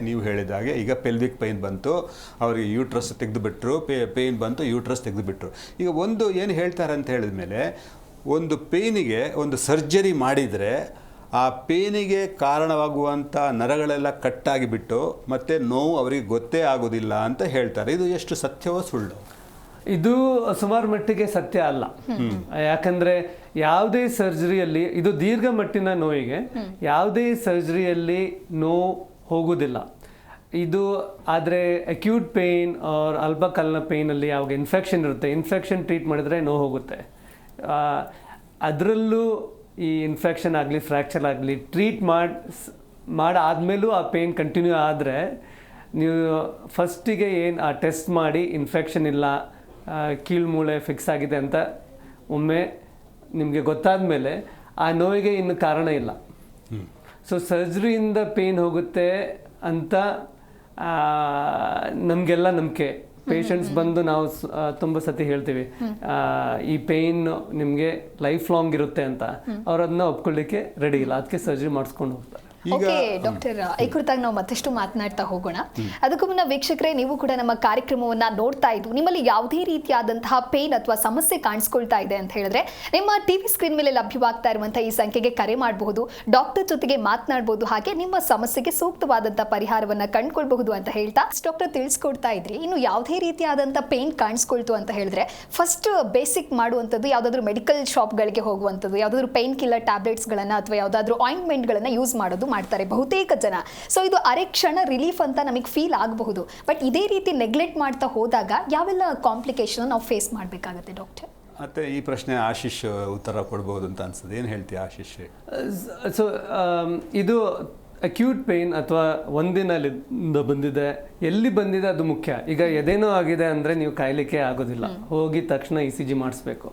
ನೀವು ಹೇಳಿದಾಗೆ ಈಗ ಪೆಲ್ವಿಕ್ ಪೇನ್ ಬಂತು, ಅವರಿಗೆ ಯೂಟ್ರಸ್ ತೆಗೆದುಬಿಟ್ರು, ಪೇನ್ ಬಂತು, ಯೂಟ್ರಸ್ ತೆಗೆದುಬಿಟ್ರು. ಈಗ ಒಂದು ಏನು ಹೇಳ್ತಾರೆ ಅಂತ ಹೇಳಿದ ಮೇಲೆ, ಒಂದು ಪೇನಿಗೆ ಒಂದು ಸರ್ಜರಿ ಮಾಡಿದರೆ ಆ ಪೇನಿಗೆ ಕಾರಣವಾಗುವಂಥ ನರಗಳೆಲ್ಲ ಕಟ್ಟಾಗಿಬಿಟ್ಟು ಮತ್ತು ನೋವು ಅವರಿಗೆ ಗೊತ್ತೇ ಆಗೋದಿಲ್ಲ ಅಂತ ಹೇಳ್ತಾರೆ. ಇದು ಎಷ್ಟು ಸತ್ಯವೋ ಸುಳ್ಳು? ಇದು ಸುಮಾರು ಮಟ್ಟಿಗೆ ಸತ್ಯ ಅಲ್ಲ. ಯಾಕಂದರೆ ಯಾವುದೇ ಸರ್ಜರಿಯಲ್ಲಿ, ಇದು ದೀರ್ಘ ಮಟ್ಟಿನ ನೋವಿಗೆ ಯಾವುದೇ ಸರ್ಜರಿಯಲ್ಲಿ ನೋವು ಹೋಗುವುದಿಲ್ಲ. ಇದು ಆದರೆ ಅಕ್ಯೂಟ್ ಪೇಯ್ನ್ ಆರ್ ಅಲ್ಪಕಾಲೀನ ಪೇಯ್ನಲ್ಲಿ ಯಾವಾಗ ಇನ್ಫೆಕ್ಷನ್ ಇರುತ್ತೆ, ಇನ್ಫೆಕ್ಷನ್ ಟ್ರೀಟ್ ಮಾಡಿದರೆ ನೋವು ಹೋಗುತ್ತೆ. ಅದರಲ್ಲೂ ಈ ಇನ್ಫೆಕ್ಷನ್ ಆಗಲಿ, ಫ್ರ್ಯಾಕ್ಚರ್ ಆಗಲಿ ಟ್ರೀಟ್ ಮಾಡಾದ್ಮೇಲೂ ಆ ಪೇಯ್ನ್ ಕಂಟಿನ್ಯೂ ಆದರೆ, ನೀವು ಫಸ್ಟಿಗೆ ಏನು ಆ ಟೆಸ್ಟ್ ಮಾಡಿ ಇನ್ಫೆಕ್ಷನ್ ಇಲ್ಲ, ಕೀಳ್ಮೂಳೆ ಫಿಕ್ಸ್ ಆಗಿದೆ ಅಂತ ಒಮ್ಮೆ ನಿಮಗೆ ಗೊತ್ತಾದ ಮೇಲೆ ಆ ನೋವಿಗೆ ಇನ್ನು ಕಾರಣ ಇಲ್ಲ. ಸೊ ಸರ್ಜರಿಯಿಂದ ಪೇಯ್ನ್ ಹೋಗುತ್ತೆ ಅಂತ ನಮಗೆಲ್ಲ ನಂಬಿಕೆ. ಪೇಷಂಟ್ಸ್ ಬಂದು ನಾವು ತುಂಬ ಸತಿ ಹೇಳ್ತೀವಿ ಈ ಪೇಯ್ನ್ ನಿಮಗೆ ಲೈಫ್ ಲಾಂಗ್ ಇರುತ್ತೆ ಅಂತ. ಅವ್ರು ಅದನ್ನ ಒಪ್ಕೊಳ್ಳಿಕ್ಕೆ ರೆಡಿ ಇಲ್ಲ, ಅದಕ್ಕೆ ಸರ್ಜರಿ ಮಾಡಿಸ್ಕೊಂಡು ಹೋಗ್ತಾರೆ. ಓಕೆ ಡಾಕ್ಟರ್, ಈ ಕುರಿತಾಗಿ ನಾವು ಮತ್ತಷ್ಟು ಮಾತನಾಡ್ತಾ ಹೋಗೋಣ. ಅದಕ್ಕೂ ಮುನ್ನ ವೀಕ್ಷಕರೇ, ನೀವು ಕೂಡ ನಮ್ಮ ಕಾರ್ಯಕ್ರಮವನ್ನ ನೋಡ್ತಾ ಇದ್ದು ನಿಮ್ಮಲ್ಲಿ ಯಾವುದೇ ರೀತಿಯಾದಂತಹ ಪೇನ್ ಅಥವಾ ಸಮಸ್ಯೆ ಕಾಣಿಸ್ಕೊಳ್ತಾ ಇದೆ ಅಂತ ಹೇಳಿದ್ರೆ, ನಿಮ್ಮ ಟಿವಿ ಸ್ಕ್ರೀನ್ ಮೇಲೆ ಲಭ್ಯವಾಗ್ತಾ ಇರುವಂತಹ ಈ ಸಂಖ್ಯೆಗೆ ಕರೆ ಮಾಡಬಹುದು, ಡಾಕ್ಟರ್ ಜೊತೆಗೆ ಮಾತನಾಡಬಹುದು, ಹಾಗೆ ನಿಮ್ಮ ಸಮಸ್ಯೆಗೆ ಸೂಕ್ತವಾದಂತಹ ಪರಿಹಾರವನ್ನ ಕಂಡುಕೊಳ್ಬಹುದು ಅಂತ ಹೇಳ್ತಾ ಡಾಕ್ಟರ್ ತಿಳಿಸ್ಕೊಡ್ತಾ ಇದ್ರಿ. ಇನ್ನು ಯಾವುದೇ ರೀತಿಯಾದಂತಹ ಪೇನ್ ಕಾಣಿಸ್ಕೊಳ್ತು ಅಂತ ಹೇಳಿದ್ರೆ ಫಸ್ಟ್ ಬೇಸಿಕ್ ಮಾಡುವಂಥದ್ದು ಯಾವುದಾದ್ರೂ ಮೆಡಿಕಲ್ ಶಾಪ್ಗಳಿಗೆ ಹೋಗುವಂಥದ್ದು, ಯಾವುದಾದ್ರೂ ಪೇನ್ ಕಿಲ್ಲರ್ ಟ್ಯಾಬ್ಲೆಟ್ಸ್ಗಳನ್ನ ಅಥವಾ ಯಾವುದಾದ್ರೂ ಆಯಿಂಟ್ಮೆಂಟ್ಗಳನ್ನ ಯೂಸ್ ಮಾಡೋದು ಮಾಡ್ತಾರೆ ಬಹುತೇಕ ಜನ. ಸೊ ಇದು ಅರೆ ಕ್ಷಣ ರಿಲೀಫ್ ಅಂತ ನಮಗೆ ಫೀಲ್ ಆಗಬಹುದು. ಬಟ್ ಇದೇ ರೀತಿ ನೆಗ್ಲೆಕ್ಟ್ ಮಾಡ್ತಾ ಹೋದಾಗ ಯಾವೆಲ್ಲ ಕಾಂಪ್ಲಿಕೇಶನ್ ನಾವು ಫೇಸ್ ಮಾಡಬೇಕಾಗುತ್ತೆ ಡಾಕ್ಟರ್? ಮತ್ತೆ ಈ ಪ್ರಶ್ನೆ ಆಶೀಶ್ ಉತ್ತರ ಕೊಡ್ಬೋದು ಅಂತ ಅನ್ಸುತ್ತೆ. ಏನು ಹೇಳ್ತೀಯ ಆಶೀಶ್? ಸೊ ಇದು ಅಕ್ಯೂಟ್ ಪೇಯ್ನ್ ಅಥವಾ ಒಂದಿನಲ್ಲಿಂದ ಬಂದಿದೆ, ಎಲ್ಲಿ ಬಂದಿದೆ ಅದು ಮುಖ್ಯ. ಈಗ ಎದೇನೋ ಆಗಿದೆ ಅಂದರೆ ನೀವು ಕಾಯಲಿಕ್ಕೆ ಆಗೋದಿಲ್ಲ, ಹೋಗಿ ತಕ್ಷಣ ECG ಮಾಡಿಸ್ಬೇಕು.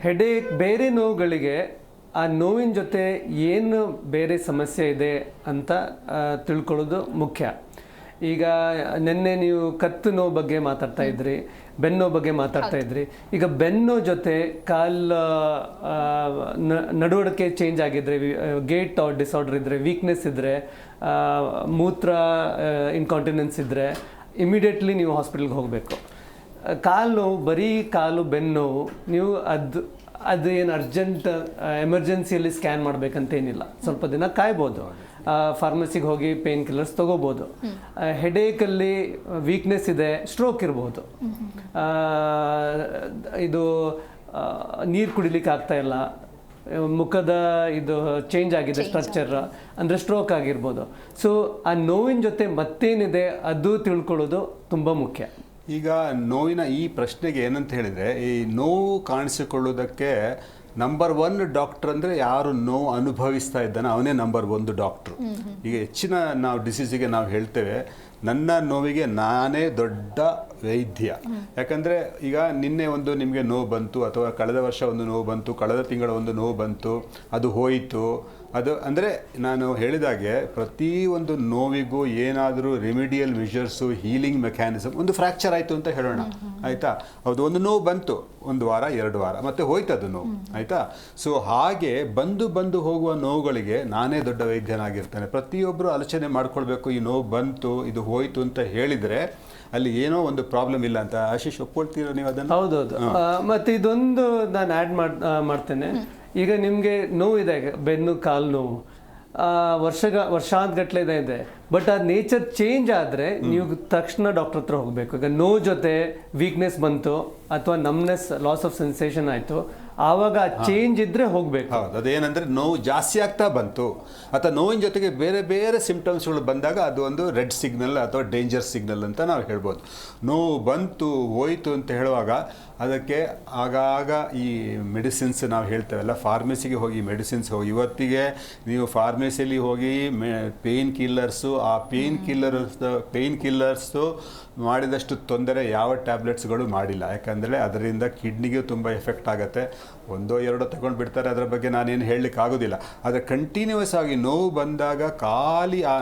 ಹೆಡೇಕ್, ಬೇರೆ ನೋವುಗಳಿಗೆ ಆ ನೋವಿನ ಜೊತೆ ಏನು ಬೇರೆ ಸಮಸ್ಯೆ ಇದೆ ಅಂತ ತಿಳ್ಕೊಳ್ಳೋದು ಮುಖ್ಯ. ಈಗ ನಿನ್ನೆ ನೀವು ಕತ್ತು ನೋವು ಬಗ್ಗೆ ಮಾತಾಡ್ತಾ ಇದ್ರಿ, ಬೆನ್ನು ನೋವು ಬಗ್ಗೆ ಮಾತಾಡ್ತಾ ಇದ್ರಿ. ಈಗ ಬೆನ್ನು ಜೊತೆ ನಡವಳಿಕೆ ಚೇಂಜ್ ಆಗಿದ್ರೆ, ಗೇಟ್ ಡಿಸಾರ್ಡರ್ ಇದ್ರೆ, ವೀಕ್ನೆಸ್ ಇದ್ರೆ, ಮೂತ್ರ ಇನ್ಕಾಂಟಿನೆನ್ಸ್ ಇದ್ರೆ ಇಮಿಡಿಯೇಟ್ಲಿ ನೀವು ಹಾಸ್ಪಿಟಲ್ಗೆ ಹೋಗಬೇಕು. ಕಾಲು ನೋವು, ಬರೀ ಕಾಲು ಬೆನ್ನು ನೋವು, ನೀವು ಅದು ಏನು ಅರ್ಜೆಂಟ್ ಎಮರ್ಜೆನ್ಸಿಯಲ್ಲಿ ಸ್ಕ್ಯಾನ್ ಮಾಡಬೇಕಂತೇನಿಲ್ಲ. ಸ್ವಲ್ಪ ದಿನ ಕಾಯ್ಬೋದು, ಫಾರ್ಮಸಿಗೆ ಹೋಗಿ ಪೇನ್ ಕಿಲ್ಲರ್ಸ್ ತೊಗೋಬೋದು. ಹೆಡೇಕಲ್ಲಿ ವೀಕ್ನೆಸ್ ಇದೆ, ಸ್ಟ್ರೋಕ್ ಇರ್ಬೋದು. ಇದು ನೀರು ಕುಡಿಲಿಕ್ಕೆ ಆಗ್ತಾ ಇಲ್ಲ, ಮುಖದ ಇದು ಚೇಂಜ್ ಆಗಿದೆ ಸ್ಟ್ರಕ್ಚರ್, ಅಂದರೆ ಸ್ಟ್ರೋಕ್ ಆಗಿರ್ಬೋದು. ಸೊ ಆ ನೋವಿನ ಜೊತೆ ಮತ್ತೇನಿದೆ ಅದು ತಿಳ್ಕೊಳ್ಳೋದು ತುಂಬ ಮುಖ್ಯ. ಈಗ ನೋವಿನ ಈ ಪ್ರಶ್ನೆಗೆ ಏನಂತ ಹೇಳಿದರೆ, ಈ ನೋವು ಕಾಣಿಸಿಕೊಳ್ಳುವುದಕ್ಕೆ ನಂಬರ್ 1 ಡಾಕ್ಟರ್ ಅಂದರೆ ಯಾರು ನೋವು ಅನುಭವಿಸ್ತಾ ಇದ್ದಾನೆ ಅವನೇ ನಂಬರ್ 1 ಡಾಕ್ಟ್ರು. ಈಗ ಹೆಚ್ಚಿನ ನಾವು ಡಿಸೀಸಿಗೆ ನಾವು ಹೇಳ್ತೇವೆ ನನ್ನ ನೋವಿಗೆ ನಾನೇ ದೊಡ್ಡ ವೈದ್ಯ. ಯಾಕಂದರೆ ಈಗ ನಿನ್ನೆ ಒಂದು ನಿಮಗೆ ನೋವು ಬಂತು, ಅಥವಾ ಕಳೆದ ವರ್ಷ ಒಂದು ನೋವು ಬಂತು, ಕಳೆದ ತಿಂಗಳ ಒಂದು ನೋವು ಬಂತು, ಅದು ಹೋಯಿತು. ಅದು ಅಂದರೆ ನಾನು ಹೇಳಿದಾಗೆ ಪ್ರತಿ ಒಂದು ನೋವಿಗೂ ಏನಾದರೂ ರೆಮಿಡಿಯಲ್ ಮೆಷರ್ಸು, ಹೀಲಿಂಗ್ ಮೆಕ್ಯಾನಿಸಮ್. ಒಂದು ಫ್ರ್ಯಾಕ್ಚರ್ ಆಯಿತು ಅಂತ ಹೇಳೋಣ, ಆಯಿತಾ, ಹೌದು, ಒಂದು ನೋವು ಬಂತು, 1 ವಾರ 2 ವಾರ ಮತ್ತೆ ಹೋಯ್ತು ಅದು ನೋವು, ಆಯಿತಾ. ಸೊ ಹಾಗೆ ಬಂದು ಹೋಗುವ ನೋವುಗಳಿಗೆ ನಾನೇ ದೊಡ್ಡ ವೈದ್ಯನಾಗಿರ್ತೇನೆ. ಪ್ರತಿಯೊಬ್ಬರು ಆಲೋಚನೆ ಮಾಡ್ಕೊಳ್ಬೇಕು, ಈ ನೋವು ಬಂತು, ಇದು ಹೋಯ್ತು ಅಂತ ಹೇಳಿದರೆ ಅಲ್ಲಿ ಏನೋ ಒಂದು ಪ್ರಾಬ್ಲಮ್ ಇಲ್ಲ ಅಂತ. ಆಶೀಶ್, ಒಪ್ಕೊಳ್ತೀರಾ ನೀವು ಅದನ್ನು? ಹೌದೌದು. ಮತ್ತು ಇದೊಂದು ನಾನು ಆ್ಯಡ್ ಮಾಡ್ತೇನೆ. ಈಗ ನಿಮಗೆ ನೋವಿದೆ, ಬೆನ್ನು ಕಾಲು ನೋವು, ವರ್ಷಾಂತಗಟ್ಟಲೆ ಇದೆ, ಬಟ್ ಆ ನೇಚರ್ ಚೇಂಜ್ ಆದರೆ ನೀವು ತಕ್ಷಣ ಡಾಕ್ಟರ್ ಹತ್ರ ಹೋಗಬೇಕು. ಈಗ ನೋವು ಜೊತೆ ವೀಕ್ನೆಸ್ ಬಂತು ಅಥವಾ ನಮ್ನೆಸ್, ಲಾಸ್ ಆಫ್ ಸೆನ್ಸೇಷನ್ ಆಯಿತು, ಆವಾಗ ಚೇಂಜ್ ಇದ್ರೆ ಹೋಗಬೇಕು. ಹೌದು, ಅದೇನಂದರೆ ನೋವು ಜಾಸ್ತಿ ಆಗ್ತಾ ಬಂತು ಅಥವಾ ನೋವಿನ ಜೊತೆಗೆ ಬೇರೆ ಬೇರೆ ಸಿಂಪ್ಟಮ್ಸ್ಗಳು ಬಂದಾಗ ಅದು ಒಂದು ರೆಡ್ ಸಿಗ್ನಲ್ ಅಥವಾ ಡೇಂಜರ್ ಸಿಗ್ನಲ್ ಅಂತ ನಾವು ಹೇಳ್ಬೋದು. ನೋವು ಬಂತು ಹೋಯಿತು ಅಂತ ಹೇಳುವಾಗ ಅದಕ್ಕೆ ಆಗಾಗ ಈ ಮೆಡಿಸಿನ್ಸ್ ನಾವು ಹೇಳ್ತೇವಲ್ಲ, ಫಾರ್ಮಸಿಗೆ ಹೋಗಿ ಮೆಡಿಸಿನ್ಸ್ ಹೋಗಿ. ಇವತ್ತಿಗೆ ನೀವು ಫಾರ್ಮಸಿಯಲ್ಲಿ ಹೋಗಿ ಪೇಯ್ನ್ ಕಿಲ್ಲರ್ಸು, ಆ ಪೇಯ್ನ್ ಕಿಲ್ಲರ್ಸು ಮಾಡಿದಷ್ಟು ತೊಂದರೆ ಯಾವ ಟ್ಯಾಬ್ಲೆಟ್ಸ್ಗಳು ಮಾಡಿಲ್ಲ. ಯಾಕಂದರೆ ಅದರಿಂದ ಕಿಡ್ನಿಗೂ ತುಂಬ ಎಫೆಕ್ಟ್ ಆಗುತ್ತೆ. 1-2 ತಗೊಂಡು ಬಿಡ್ತಾರೆ, ಅದರ ಬಗ್ಗೆ ನಾನೇನು ಹೇಳಲಿಕ್ಕೆ ಆಗೋದಿಲ್ಲ. ಆದರೆ ಕಂಟಿನ್ಯೂಸ್ ಆಗಿ ನೋವು ಬಂದಾಗ ಖಾಲಿ ಆ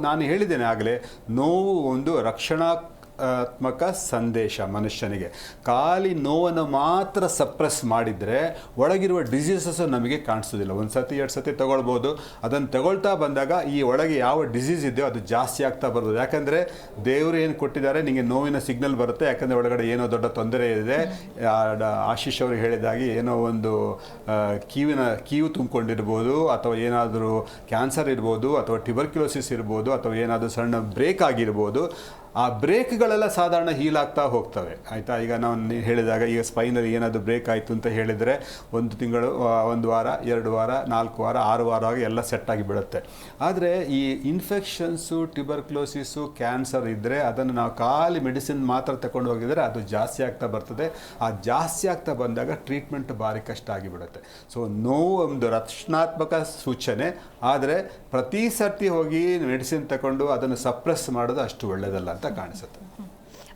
ನಾನು ಹೇಳಿದ್ದೇನೆ ಆಗಲೇ, ನೋವು ಒಂದು ರಕ್ಷಣಾತ್ಮಕ ಸಂದೇಶ ಮನುಷ್ಯನಿಗೆ. ಖಾಲಿ ನೋವನ್ನು ಮಾತ್ರ ಸಪ್ರೆಸ್ ಮಾಡಿದರೆ ಒಳಗಿರುವ ಡಿಸೀಸಸ್ ನಮಗೆ ಕಾಣಿಸೋದಿಲ್ಲ. 1 ಸತಿ 2 ಸತಿ ತಗೊಳ್ಬೋದು. ಅದನ್ನು ತಗೊಳ್ತಾ ಬಂದಾಗ ಈ ಒಳಗೆ ಯಾವ ಡಿಸೀಸ್ ಇದೆಯೋ ಅದು ಜಾಸ್ತಿ ಆಗ್ತಾ ಬರ್ಬೋದು. ಯಾಕಂದರೆ ದೇವರು ಏನು ಕೊಟ್ಟಿದ್ದಾರೆ, ನಿಮಗೆ ನೋವಿನ ಸಿಗ್ನಲ್ ಬರುತ್ತೆ. ಯಾಕಂದರೆ ಒಳಗಡೆ ಏನೋ ದೊಡ್ಡ ತೊಂದರೆ ಇದೆ. ಆಶೀಶ್ ಅವರು ಹೇಳಿದಾಗೆ ಏನೋ ಒಂದು ಕೀವು ತುಂಬಿಕೊಂಡಿರ್ಬೋದು, ಅಥವಾ ಏನಾದರೂ ಕ್ಯಾನ್ಸರ್ ಇರ್ಬೋದು, ಅಥವಾ ಟ್ಯೂಬರ್ಕ್ಯುಲೋಸಿಸ್ ಇರ್ಬೋದು, ಅಥವಾ ಏನಾದರೂ ಸಣ್ಣ ಬ್ರೇಕ್ ಆಗಿರ್ಬೋದು. ಆ ಬ್ರೇಕ್ಗಳೆಲ್ಲ ಸಾಧಾರಣ ಹೀಲ್ ಆಗ್ತಾ ಹೋಗ್ತವೆ, ಆಯಿತಾ. ಈಗ ನಾವು ಹೇಳಿದಾಗ ಈಗ ಸ್ಪೈನಲ್ಲಿ ಏನಾದರೂ ಬ್ರೇಕ್ ಆಯಿತು ಅಂತ ಹೇಳಿದರೆ 1 ತಿಂಗಳು, 1 ವಾರ, 2 ವಾರ, 4 ವಾರ, 6 ವಾರ ಆಗಿ ಎಲ್ಲ ಸೆಟ್ ಆಗಿಬಿಡುತ್ತೆ. ಆದರೆ ಈ ಇನ್ಫೆಕ್ಷನ್ಸು, ಟ್ಯೂಬರ್ಕ್ಲೋಸಿಸು, ಕ್ಯಾನ್ಸರ್ ಇದ್ದರೆ ಅದನ್ನು ನಾವು ಖಾಲಿ ಮೆಡಿಸಿನ್ ಮಾತ್ರ ತಗೊಂಡು ಹೋಗಿದರೆ ಅದು ಜಾಸ್ತಿ ಆಗ್ತಾ ಬರ್ತದೆ. ಆ ಜಾಸ್ತಿ ಆಗ್ತಾ ಬಂದಾಗ ಟ್ರೀಟ್ಮೆಂಟ್ ಭಾರಿ ಕಷ್ಟ ಆಗಿಬಿಡುತ್ತೆ. ಸೊ ನೋವು ಒಂದು ರಕ್ಷಣಾತ್ಮಕ ಸೂಚನೆ, ಆದರೆ ಪ್ರತಿ ಸರ್ತಿ ಹೋಗಿ ಮೆಡಿಸಿನ್ ತಗೊಂಡು ಅದನ್ನು ಸಪ್ರೆಸ್ ಮಾಡೋದು ಅಷ್ಟು ಒಳ್ಳೆಯದಲ್ಲ ಅಂತ ಕಾಣಿಸುತ್ತೆ.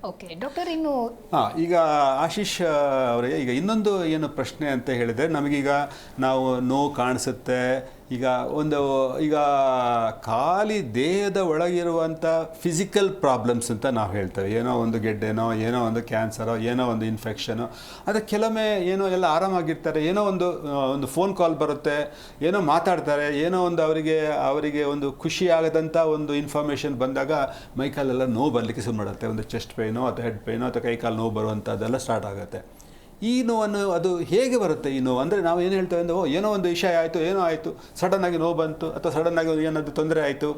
ಓಕೆ ಡಾಕ್ಟರ್, ಇನ್ನು ಈಗ ಆಶೀಶ್ ಅವರಿಗೆ ಈಗ ಇನ್ನೊಂದು ಏನು ಪ್ರಶ್ನೆ ಅಂತ ಹೇಳಿದರೆ, ನಮಗೀಗ ನಾವು ನೋವು ಕಾಣಿಸುತ್ತೆ, ಈಗ ಖಾಲಿ ದೇಹದ ಒಳಗಿರುವಂಥ ಫಿಸಿಕಲ್ ಪ್ರಾಬ್ಲಮ್ಸ್ ಅಂತ ನಾವು ಹೇಳ್ತೇವೆ. ಏನೋ ಒಂದು ಗೆಡ್ಡೆನೋ, ಏನೋ ಒಂದು ಕ್ಯಾನ್ಸರೋ, ಏನೋ ಒಂದು ಇನ್ಫೆಕ್ಷನೋ. ಅದು ಕೆಲವೊಮ್ಮೆ ಏನೋ ಎಲ್ಲ ಆರಾಮಾಗಿರ್ತಾರೆ, ಏನೋ ಒಂದು ಫೋನ್ ಕಾಲ್ ಬರುತ್ತೆ, ಏನೋ ಮಾತಾಡ್ತಾರೆ, ಏನೋ ಒಂದು ಅವರಿಗೆ ಒಂದು ಖುಷಿ ಆಗದಂಥ ಒಂದು ಇನ್ಫಾರ್ಮೇಷನ್ ಬಂದಾಗ ಮೈಕಾಲೆಲ್ಲ ನೋವು ಬರಲಿಕ್ಕೆ ಶುರು ಮಾಡುತ್ತೆ. ಒಂದು ಚೆಸ್ಟ್ ಪೇನೋ ಅಥವಾ ಹೆಡ್ ಪೇನೋ ಅಥವಾ ಕೈಕಾಲು ನೋವು ಬರುವಂಥದ್ದೆಲ್ಲ ಸ್ಟಾರ್ಟ್ ಆಗುತ್ತೆ. ಈ ನೋವನ್ನು ಅದು ಹೇಗೆ ಬರುತ್ತೆ? ಈ ನೋವು ಅಂದರೆ ನಾವು ಏನು ಹೇಳ್ತೇವೆ ಅಂದರೆ, ಏನೋ ಒಂದು ವಿಷಯ ಆಯಿತು, ಏನೋ ಆಯಿತು, ಸಡನ್ನಾಗಿ ನೋವು ಬಂತು ಅಥವಾ ಸಡನ್ನಾಗಿ ಏನಾದರೂ ತೊಂದರೆ ಆಯಿತು.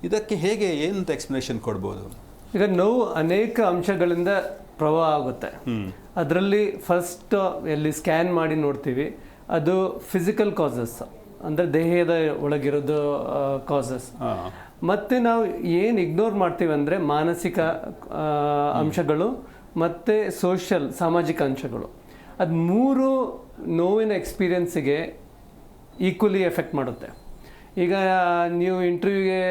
ಇದಕ್ಕೆ ಹೇಗೆ ಏನಂತ ಎಕ್ಸ್ಪ್ಲನೇಷನ್ ಕೊಡ್ಬೋದು? ಈಗ ನೋವು ಅನೇಕ ಅಂಶಗಳಿಂದ ಪ್ರಭಾವ ಆಗುತ್ತೆ. ಅದರಲ್ಲಿ ಫಸ್ಟ್ ಎಲ್ಲಿ ಸ್ಕ್ಯಾನ್ ಮಾಡಿ ನೋಡ್ತೀವಿ, ಅದು ಫಿಸಿಕಲ್ ಕಾಸಸ್, ಅಂದರೆ ದೇಹದ ಒಳಗಿರೋದು ಕಾಸಸ್. ಮತ್ತು ನಾವು ಏನು ಇಗ್ನೋರ್ ಮಾಡ್ತೀವಿ ಅಂದರೆ ಮಾನಸಿಕ ಅಂಶಗಳು ಮತ್ತು ಸಾಮಾಜಿಕ ಅಂಶಗಳು. ಅದು 3 ನೋವಿನ ಎಕ್ಸ್ಪೀರಿಯನ್ಸಿಗೆ ಈಕ್ವಲಿ ಎಫೆಕ್ಟ್ ಮಾಡುತ್ತೆ. ಈಗ ನೀವು ಇಂಟರ್ವ್ಯೂಗೆ,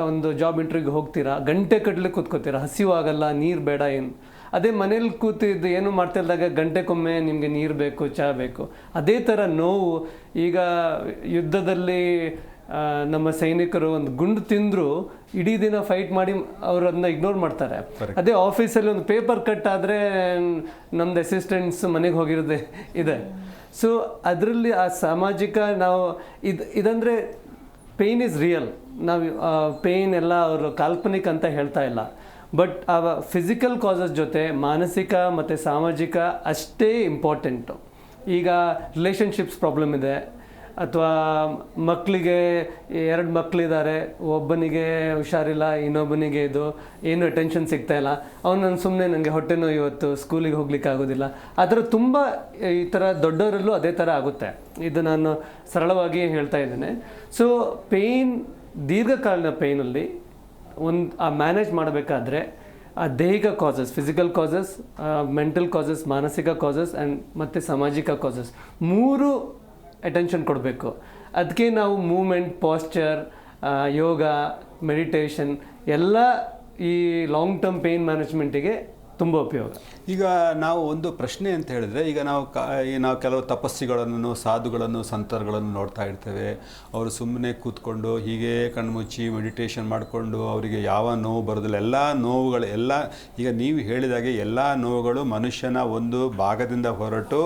ಒಂದು ಜಾಬ್ ಇಂಟರ್ವ್ಯೂಗೆ ಹೋಗ್ತೀರಾ, ಗಂಟೆ ಕಟ್ಟಲೆ ಕೂತ್ಕೋತೀರಾ, ಹಸಿವು ಆಗಲ್ಲ, ನೀರು ಬೇಡ ಏನು. ಅದೇ ಮನೇಲಿ ಕೂತಿದ್ದು ಏನು ಮಾಡ್ತಿಲ್ದಾಗ ಗಂಟೆಗೊಮ್ಮೆ ನಿಮಗೆ ನೀರು ಬೇಕು, ಚಹಾ ಬೇಕು. ಅದೇ ಥರ ನೋವು ಈಗ ಯುದ್ಧದಲ್ಲಿ ನಮ್ಮ ಸೈನಿಕರು ಒಂದು ಗುಂಡು ತಿಂದ್ರು ಇಡೀ ದಿನ ಫೈಟ್ ಮಾಡಿ ಅವರು ಅದನ್ನ ಇಗ್ನೋರ್ ಮಾಡ್ತಾರೆ. ಅದೇ ಆಫೀಸಲ್ಲಿ ಒಂದು ಪೇಪರ್ ಕಟ್ ಆದರೆ ನಮ್ದು ಅಸಿಸ್ಟೆಂಟ್ಸ್ ಮನೆಗೆ ಹೋಗಿರೋದೇ ಇದೆ. ಸೊ ಅದರಲ್ಲಿ ಆ ಸಾಮಾಜಿಕ ನಾವು ಇದಂದರೆ ಪೇಯ್ನ್ ಈಸ್ ರಿಯಲ್. ನಾವು ಪೇಯ್ನ್ ಎಲ್ಲ ಅವರು ಕಾಲ್ಪನಿಕ ಅಂತ ಹೇಳ್ತಾ ಇಲ್ಲ. ಬಟ್ ಆ ಫಿಸಿಕಲ್ ಕಾಸಸ್ ಜೊತೆ ಮಾನಸಿಕ ಮತ್ತು ಸಾಮಾಜಿಕ ಅಷ್ಟೇ ಇಂಪಾರ್ಟೆಂಟು. ಈಗ ರಿಲೇಷನ್ಶಿಪ್ಸ್ ಪ್ರಾಬ್ಲಮ್ ಇದೆ, ಅಥವಾ ಮಕ್ಕಳಿಗೆ 2 ಮಕ್ಕಳಿದ್ದಾರೆ, ಒಬ್ಬನಿಗೆ ಹುಷಾರಿಲ್ಲ, ಇನ್ನೊಬ್ಬನಿಗೆ ಇದು ಏನು ಅಟೆನ್ಷನ್ ಸಿಗ್ತಾಯಿಲ್ಲ, ಅವನು ಸುಮ್ಮನೆ ನನಗೆ ಹೊಟ್ಟೆ ನೋವು, ಇವತ್ತು ಸ್ಕೂಲಿಗೆ ಹೋಗ್ಲಿಕ್ಕೆ ಆಗೋದಿಲ್ಲ. ಆ ಥರ ತುಂಬ ಈ ಥರ ದೊಡ್ಡವರಲ್ಲೂ ಅದೇ ಥರ ಆಗುತ್ತೆ. ಇದು ನಾನು ಸರಳವಾಗಿ ಹೇಳ್ತಾ ಇದ್ದೇನೆ. ಸೊ ಪೇಯ್ನ್, ದೀರ್ಘಕಾಲೀನ ಪೇಯ್ನಲ್ಲಿ ಆ ಮ್ಯಾನೇಜ್ ಮಾಡಬೇಕಾದ್ರೆ ಆ ದೈಹಿಕ causes, physical causes, mental causes, ಮಾನಸಿಕ ಕಾಸಸ್ ಆ್ಯಂಡ್ ಮತ್ತು ಸಾಮಾಜಿಕ ಕಾಸಸ್ 3 ಅಟೆನ್ಷನ್ ಕೊಡಬೇಕು. ಅದಕ್ಕೆ ನಾವು ಮೂಮೆಂಟ್, ಪಾಶ್ಚರ್, ಯೋಗ, ಮೆಡಿಟೇಷನ್ ಎಲ್ಲ ಈ ಲಾಂಗ್ ಟರ್ಮ್ ಪೇಯ್ನ್ ಮ್ಯಾನೇಜ್ಮೆಂಟಿಗೆ ತುಂಬ ಉಪಯೋಗ. ಈಗ ನಾವು ಒಂದು ಪ್ರಶ್ನೆ ಅಂತ ಹೇಳಿದ್ರೆ, ಈಗ ನಾವು ಕೆಲವು ತಪಸ್ಸಿಗಳನ್ನು, ಸಾಧುಗಳನ್ನು, ಸಂತರುಗಳನ್ನು ನೋಡ್ತಾ ಇರ್ತೇವೆ. ಅವರು ಸುಮ್ಮನೆ ಕೂತ್ಕೊಂಡು ಹೀಗೆ ಕಣ್ಮುಚ್ಚಿ ಮೆಡಿಟೇಷನ್ ಮಾಡಿಕೊಂಡು ಅವರಿಗೆ ಯಾವ ನೋವು ಬರೋದಿಲ್ಲ. ಎಲ್ಲ ನೋವುಗಳು ಈಗ ನೀವು ಹೇಳಿದಾಗೆ ಎಲ್ಲ ನೋವುಗಳು ಮನುಷ್ಯನ ಒಂದು ಭಾಗದಿಂದ ಹೊರಟು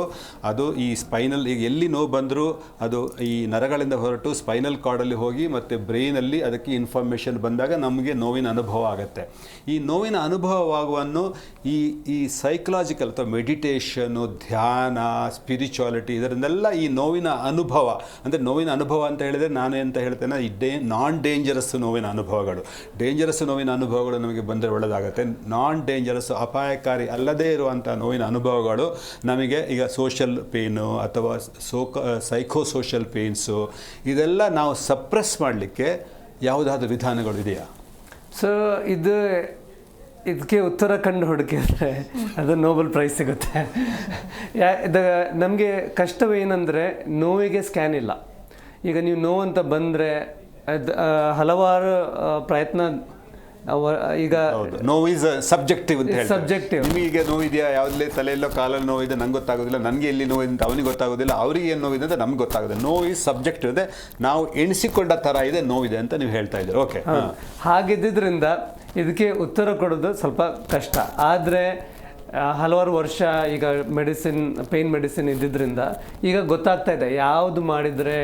ಅದು ಈ ಸ್ಪೈನಲ್, ಈಗ ಎಲ್ಲಿ ನೋವು ಬಂದರೂ ಅದು ಈ ನರಗಳಿಂದ ಹೊರಟು ಸ್ಪೈನಲ್ ಕಾರ್ಡಲ್ಲಿ ಹೋಗಿ ಮತ್ತು ಬ್ರೈನಲ್ಲಿ ಅದಕ್ಕೆ ಇನ್ಫಾರ್ಮೇಷನ್ ಬಂದಾಗ ನಮಗೆ ನೋವಿನ ಅನುಭವ ಆಗುತ್ತೆ. ಈ ನೋವಿನ ಅನುಭವವಾಗುವನ್ನು ಈ ಸೈಕಲಾಜಿಕಲ್ ಅಥವಾ ಮೆಡಿಟೇಷನು, ಧ್ಯಾನ, ಸ್ಪಿರಿಚುವಾಲಿಟಿ, ಇದರಿಂದೆಲ್ಲ ಈ ನೋವಿನ ಅನುಭವ, ಅಂದರೆ ನೋವಿನ ಅನುಭವ ಅಂತ ಹೇಳಿದರೆ ನಾನು ಎಂತ ಹೇಳ್ತೇನೆ, ಈ ನಾನ್ ಡೇಂಜರಸ್ ನೋವಿನ ಅನುಭವಗಳು. ಡೇಂಜರಸ್ ನೋವಿನ ಅನುಭವಗಳು ನಮಗೆ ಬಂದರೆ ಒಳ್ಳೆಯದಾಗುತ್ತೆ. ನಾನ್ ಡೇಂಜರಸ್, ಅಪಾಯಕಾರಿ ಅಲ್ಲದೇ ಇರುವಂಥ ನೋವಿನ ಅನುಭವಗಳು ನಮಗೆ, ಈಗ ಸೋಷಲ್ ಪೇಯ್ನು ಅಥವಾ ಸೈಕೋ ಸೋಷಲ್ ಪೇಯ್ನ್ಸು, ಇದೆಲ್ಲ ನಾವು ಸಪ್ರೆಸ್ ಮಾಡಲಿಕ್ಕೆ ಯಾವುದಾದ್ರೂ ವಿಧಾನಗಳು ಇದೆಯಾ? ಸೊ ಇದಕ್ಕೆ ಉತ್ತರ ಕಂಡು ಹುಡುಕಿದ್ರೆ ಅದು ನೋಬೆಲ್ ಪ್ರೈಸ್ ಸಿಗುತ್ತೆ. ನಮಗೆ ಕಷ್ಟವೇನೆಂದರೆ ನೋವಿಗೆ ಸ್ಕ್ಯಾನ್ ಇಲ್ಲ. ಈಗ ನೀವು ನೋವು ಅಂತ ಬಂದರೆ ಅದು ಹಲವಾರು ಪ್ರಯತ್ನ. ಈಗ ನೋವು ಈಸ್ ಸಬ್ಜೆಕ್ಟಿವ್ ಅಂತ ಹೇಳಿ, ಸಬ್ಜೆಕ್ಟಿವ್. ನಿಮಗೆ ನೋವಿದೆಯಾ, ಯಾವುದೇ ತಲೆಯಲ್ಲೋ ಕಾಲಲ್ಲಿ ನೋವಿದೆ, ನಂಗೆ ಗೊತ್ತಾಗೋದಿಲ್ಲ, ನನಗೆ ಎಲ್ಲಿ ನೋವಿದೆ ಅಂತ ಅವನಿಗೆ ಗೊತ್ತಾಗೋದಿಲ್ಲ, ಅವರಿಗೆ ಏನು ನೋವಿದೆ ಅಂತ ನಮ್ಗೆ ಗೊತ್ತಾಗೋದಿಲ್ಲ. ನೋವು ಈಸ್ ಸಬ್ಜೆಕ್ಟಿವ್ ಇದೆ, ನಾವು ಎಣಿಸಿಕೊಂಡ ಥರ ಇದೆ ನೋವಿದೆ ಅಂತ ನೀವು ಹೇಳ್ತಾ ಇದ್ದೀರಿ. ಓಕೆ, ಹಾಗಿದ್ದರಿಂದ ಇದಕ್ಕೆ ಉತ್ತರ ಕೊಡೋದು ಸ್ವಲ್ಪ ಕಷ್ಟ. ಆದರೆ ಹಲವಾರು ವರ್ಷ ಈಗ ಪೇಯ್ನ್ ಮೆಡಿಸಿನ್ ಇದ್ದಿದ್ದರಿಂದ ಈಗ ಗೊತ್ತಾಗ್ತಾ ಇದೆ ಯಾವುದು ಮಾಡಿದರೆ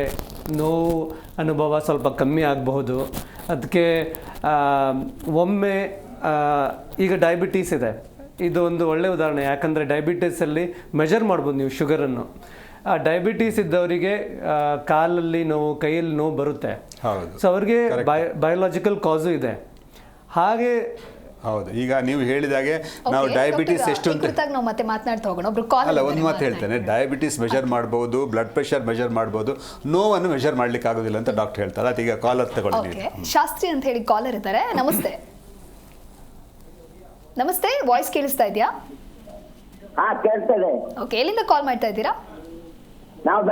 ನೋವು ಅನುಭವ ಸ್ವಲ್ಪ ಕಮ್ಮಿ ಆಗಬಹುದು. ಅದಕ್ಕೆ ಒಮ್ಮೆ ಈಗ ಡಯಾಬಿಟೀಸ್ ಇದೆ, ಇದು ಒಂದು ಒಳ್ಳೆಯ ಉದಾಹರಣೆ. ಯಾಕಂದರೆ ಡಯಾಬಿಟೀಸಲ್ಲಿ ಮೆಜರ್ ಮಾಡ್ಬೋದು ನೀವು ಶುಗರನ್ನು. ಆ ಡಯಾಬಿಟೀಸ್ ಇದ್ದವರಿಗೆ ಕಾಲಲ್ಲಿ ನೋವು, ಕೈಯಲ್ಲಿ ನೋವು ಬರುತ್ತೆ. ಸೊ ಅವ್ರಿಗೆ ಬಯೋಲಾಜಿಕಲ್ ಕಾಸು ಇದೆ. ಹಾಗೆ ಹೌದು, ಈಗ ನೀವು ಹೇಳಿದಾಗೆ ನಾವು ಡಯಾಬಿಟೀಸ್ ಎಷ್ಟು ಅಂತ ನಾವು ಮತ್ತೆ ಮಾತನಾಡ್ತಾ ಹೋಗೋಣ. ಒಬ್ರು ಕಾಲ್ ಅಲ್ಲ, ಒಂದು ಮಾತು ಹೇಳ್ತೇನೆ, ಡಯಾಬಿಟೀಸ್ ಮೆಜರ್ ಮಾಡ್ಬೋದು, ಬ್ಲಡ್ ಪ್ರೆಷರ್ ಮೆಜರ್ ಮಾಡ್ಬೋದು, ನೋವನ್ನು ಮೆಜರ್ ಮಾಡ್ಲಿಕ್ಕೆ ಆಗೋದಿಲ್ಲ ಅಂತ ಡಾಕ್ಟರ್ ಹೇಳ್ತಾರೆ. ಅದು ಈಗ ಕಾಲರ್ ತಗೊಳ್ಳಿ. ಶಾಸ್ತ್ರಿ ಅಂತ ಹೇಳಿ ಕಾಲರ್ ಇದ್ದಾರೆ. ನಮಸ್ತೆ. ನಮಸ್ತೆ, ವಾಯ್ಸ್ ಕೇಳಿಸ್ತಾ ಇದೆಯಾ? ಕೇಳ್ತದೆ. ಓಕೆ, ಎಲ್ಲಿಂದ ಕಾಲ್ ಮಾಡ್ತಾ ಇದ್ದೀರಾ? ನಾವು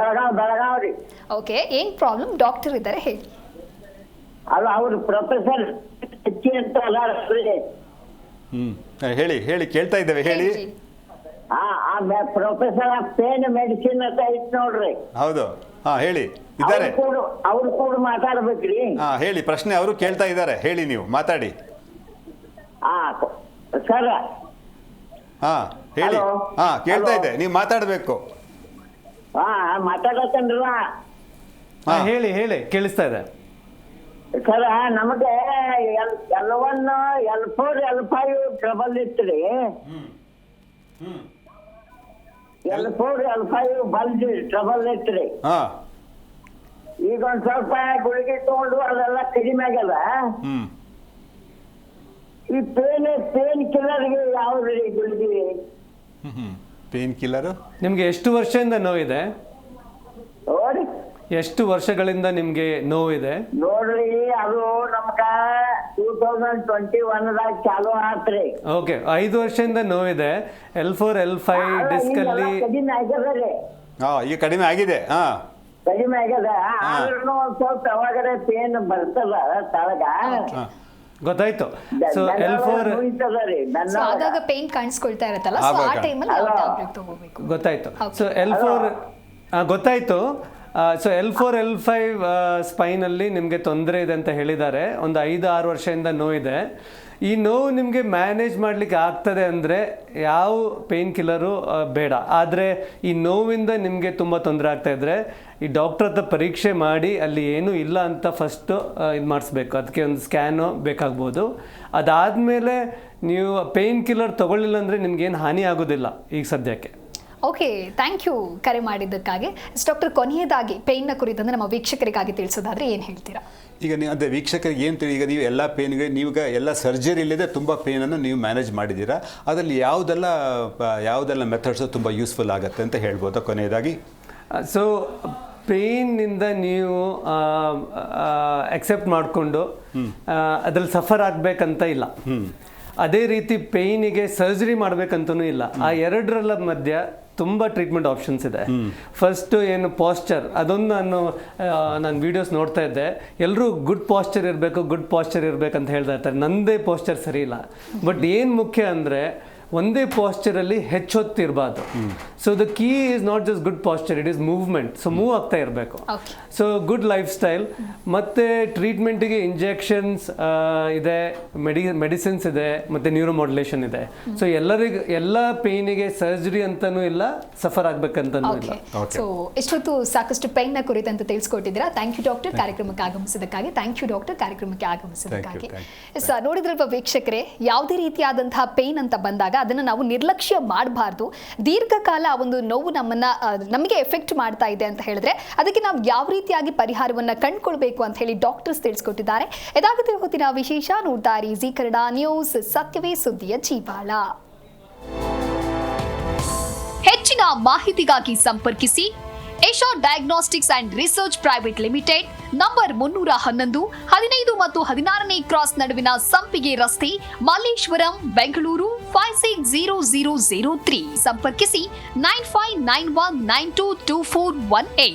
ಬೆಳಗಾವಿ. ಓಕೆ, ಏನ್ ಪ್ರಾಬ್ಲಮ್? ಡಾಕ್ಟರ್ ಇದ್ದಾರೆ, ಹೇಳಿ. ಅಲ್ಲ, ಅವರು ಪ್ರೊಫೆಸರ್ ಅಂತ ಹೇಳಿ ಕೇಳ್ತಾ ಇದ್ದೇವೆ, ಹೇಳಿ. ಪ್ರೊಫೆಸರ್ ಆಫ್ ಪೇನ್ ಮೆಡಿಸಿನ್ ಅಂತ ಐತ್ ನೋಡ್ರಿ. ಹೌದು, ಹೇಳಿ, ಇದ್ದಾರೆ. ಅವ್ರು ಕೂಡ ಮಾತಾಡ್ಬೇಕ್ರಿ. ಹೇಳಿ, ಪ್ರಶ್ನೆ ಅವರು ಕೇಳ್ತಾ ಇದ್ದಾರೆ, ಹೇಳಿ, ನೀವು ಮಾತಾಡಿ. ಸರ್ ಹೇಳಿ. ಕೇಳ್ತಾ ಇದೆ, ನೀವು ಮಾತಾಡ್ಬೇಕು. ಮಾತಾಡತ್ತೇನ್ರ? ಹೇಳಿ, ಕೇಳಿಸ್ತಾ ಇದೆ ಸರ್. ನಮಗೆ L1 L4 L5 ಟ್ರಬಲ್ ಇತ್ರಿ. L4 L5 ಬಲ್ಜ್ ಟ್ರಬಲ್ ಇತ್ರಿ. ಈಗ ಒಂದ್ ಸ್ವಲ್ಪ ಗುಳಿಗೆ ತಗೊಂಡು ಅದೆಲ್ಲ ಕಡಿಮೆ ಆಗ್ಯದ. ಈ ಪೇನ್ ಕಿಲ್ಲರ್ಗೆ ಯಾವ್ದು ಗುಳಿಗೆ? ಪೇನ್ ಕಿಲ್ಲರ್ ನಿಮ್ಗೆ ಎಷ್ಟು ವರ್ಷದಿಂದ ನೋವಿದೆ? ನೋಡಿ, ಎಷ್ಟು ವರ್ಷಗಳಿಂದ ನಿಮ್ಗೆ ನೋವಿದೆ? ನೋಡ್ರಿ, ಅದು ನಮ್ಗ 2021ದಾಗ ಚಾಲು ಆತ್ರಿ. ಓಕೆ, 5 ವರ್ಷದಿಂದ ನೋವಿದೆ. L4 L5 ಡಿಸ್ಕ್ ಅಲ್ಲಿ ಕಡಿಮೆ ಆಗ್ಯದ್ರಿ. ಈಗ ಕಡಿಮೆ ಆಗಿದೆ. ಕಡಿಮೆ ಆಗ್ಯದ. ಆದ್ರೂ ಒಂದ್ ಸ್ವಲ್ಪ ಯಾವಾಗರೆ ಪೇನ್ ಬರ್ತದ ತಳಗ. ಗೊತ್ತಾಯ್ತು. ಸೊ L4 ಆಗಾಗ ಪೇನ್ ಕಾಣಿಸ್ಕೊಳ್ತಾ ಇರುತ್ತಲ್ಲ, ಸೊ ಆ ಟೈಮಲ್ಲಿ ಯಾವ ಟ್ಯಾಬ್ಲೆಟ್ ತಗೋಬೇಕು? ಗೊತ್ತಾಯ್ತು. ಸೊ L4 ಗೊತ್ತಾಯ್ತು. ಸೊ L4-L5 ಸ್ಪೈನಲ್ಲಿ ನಿಮಗೆ ತೊಂದರೆ ಇದೆ ಅಂತ ಹೇಳಿದ್ದಾರೆ. ಒಂದು 5-6 ವರ್ಷದಿಂದ ನೋವಿದೆ. ಈ ನೋವು ನಿಮಗೆ ಮ್ಯಾನೇಜ್ ಮಾಡಲಿಕ್ಕೆ ಆಗ್ತದೆ ಅಂದರೆ ಯಾವ ಪೇಯ್ನ್ ಕಿಲ್ಲರು ಬೇಡ. ಆದರೆ ಈ ನೋವಿಂದ ನಿಮಗೆ ತುಂಬ ತೊಂದರೆ ಆಗ್ತಾ ಇದ್ದರೆ ಈ ಡಾಕ್ಟ್ರ್ ಹತ್ರ ಪರೀಕ್ಷೆ ಮಾಡಿ ಅಲ್ಲಿ ಏನೂ ಇಲ್ಲ ಅಂತ ಫಸ್ಟು ಇದು ಮಾಡಿಸ್ಬೇಕು. ಅದಕ್ಕೆ ಒಂದು ಸ್ಕ್ಯಾನು ಬೇಕಾಗ್ಬೋದು. ಅದಾದಮೇಲೆ ನೀವು ಪೇಯ್ನ್ ಕಿಲ್ಲರ್ ತೊಗೊಳ್ಳಿಲ್ಲ ಅಂದರೆ ನಿಮ್ಗೇನು ಹಾನಿ ಆಗೋದಿಲ್ಲ ಈಗ ಸದ್ಯಕ್ಕೆ. ಓಕೆ, ಥ್ಯಾಂಕ್ ಯು ಕರೆ ಮಾಡಿದ್ದಕ್ಕಾಗಿ. ಡಾಕ್ಟರ್, ಕೊನೆಯದಾಗಿ ಪೇಯ್ನ ಕುರಿತಂದ್ರೆ ನಮ್ಮ ವೀಕ್ಷಕರಿಗಾಗಿ ತಿಳಿಸೋದಾದ್ರೆ ಏನು ಹೇಳ್ತೀರಾ? ಈಗ ನೀವು ಅದೇ ವೀಕ್ಷಕರಿಗೆ ಏನು ಈಗ ನೀವು ಎಲ್ಲ ಪೇನ್ಗೆ ನೀವೀಗ ಎಲ್ಲ ಸರ್ಜರಿ ಇಲ್ಲದೆ ತುಂಬ ಪೇನನ್ನು ನೀವು ಮ್ಯಾನೇಜ್ ಮಾಡಿದ್ದೀರಾ. ಅದರಲ್ಲಿ ಯಾವುದೆಲ್ಲ ಮೆಥಡ್ಸು ತುಂಬ ಯೂಸ್ಫುಲ್ ಆಗುತ್ತೆ ಅಂತ ಹೇಳ್ಬೋದಾ ಕೊನೆಯದಾಗಿ? ಸೊ ಪೇಯ್ನಿಂದ ನೀವು ಅಕ್ಸೆಪ್ಟ್ ಮಾಡಿಕೊಂಡು ಅದ್ರಲ್ಲಿ ಸಫರ್ ಆಗಬೇಕಂತ ಇಲ್ಲ. ಅದೇ ರೀತಿ ಪೇಯ್ನಿಗೆ ಸರ್ಜರಿ ಮಾಡಬೇಕಂತನೂ ಇಲ್ಲ. ಆ ಎರಡರ ಮಧ್ಯ ತುಂಬ ಟ್ರೀಟ್ಮೆಂಟ್ ಆಪ್ಷನ್ಸ್ ಇದೆ. ಫಸ್ಟ್ ಏನು ಪಾಸ್ಚರ್, ಅದೊಂದು ನಾನು ವೀಡಿಯೋಸ್ ನೋಡ್ತಾ ಇದ್ದೆ. ಎಲ್ಲರೂ ಗುಡ್ ಪಾಸ್ಚರ್ ಇರಬೇಕಂತ ಹೇಳ್ತಾ ಇರ್ತಾರೆ. ನಂದೇ ಪಾಸ್ಚರ್ ಸರಿ ಇಲ್ಲ. ಬಟ್ ಏನು ಮುಖ್ಯ ಅಂದರೆ ಒಂದೇ ಪಾಸ್ಚರಲ್ಲಿ ಹೆಚ್ಚೊತ್ತಿರಬಾರ್ದು. So the key is not just good posture, it is movement. So move ಆಗ್ತಾ ಇರಬೇಕು. So good lifestyle. ಮತ್ತು ಟ್ರೀಟ್ಮೆಂಟಿಗೆ ಇಂಜೆಕ್ಷನ್ಸ್ ಇದೆ, ಮೆಡಿಸಿನ್ಸ್ ಇದೆ, ಮತ್ತು ನ್ಯೂರೋಮಾಡ್ಯುಲೇಷನ್ ಇದೆ. ಸೊ ಎಲ್ಲ ಪೇಯ್ನಿಗೆ ಸರ್ಜರಿ ಅಂತನೂ ಇಲ್ಲ, ಸಫರ್ ಆಗ್ಬೇಕಂತನೂ ಇಲ್ಲ. ಸೊ ಇಷ್ಟೊತ್ತು ಸಾಕಷ್ಟು ಪೇಯ್ನ ಕುರಿತಂತೆ ತಿಳಿಸ್ಕೊಟ್ಟಿದ್ದೀರಾ. ಥ್ಯಾಂಕ್ ಯು ಡಾಕ್ಟರ್ ಕಾರ್ಯಕ್ರಮಕ್ಕೆ ಆಗಮಿಸಿದ್ದಕ್ಕಾಗಿ. ನೋಡಿದ್ರಲ್ವ ವೀಕ್ಷಕರೇ, ಯಾವುದೇ ರೀತಿಯಾದಂತಹ ಪೇಯ್ನ್ ಅಂತ ಬಂದಾಗ ಅದನ್ನು ನಾವು ನಿರ್ಲಕ್ಷ್ಯ ಮಾಡಬಾರ್ದು. ದೀರ್ಘಕಾಲ ಒಂದು ನೋವು ನಮಗೆ ಎಫೆಕ್ಟ್ ಮಾಡ್ತಾ ಇದೆ ಅಂತ ಹೇಳಿದ್ರೆ ಅದಕ್ಕೆ ನಾವು ಯಾವ ರೀತಿಯಾಗಿ ಪರಿಹಾರವನ್ನು ಕಂಡುಕೊಳ್ಬೇಕು ಅಂತ ಹೇಳಿ ಡಾಕ್ಟರ್ಸ್ ತಿಳಿಸ್ಕೊಟ್ಟಿದ್ದಾರೆ. ಇದಾಗುತ್ತೆ ಇವತ್ತಿನ ವಿಶೇಷ. ನೋಡ್ತಾ ಇರಿ ಜೀ ಕನ್ನಡ ನ್ಯೂಸ್, ಸತ್ಯವೇ ಸುದ್ದಿಯ ಜೀವಾಳ. ಹೆಚ್ಚಿನ ಮಾಹಿತಿಗಾಗಿ ಸಂಪರ್ಕಿಸಿ Esha diagnostics and research private limited, number 311, 15 ಮತ್ತು 16ನೇ ಕ್ರಾಸ್ ನಡುವಿನ ಸಂಪಿಗೆ ರಸ್ತೆ, ಮಲ್ಲೇಶ್ವರಂ, ಬೆಂಗಳೂರು 560003. ಸಂಪರ್ಕಿಸಿ 9591922418.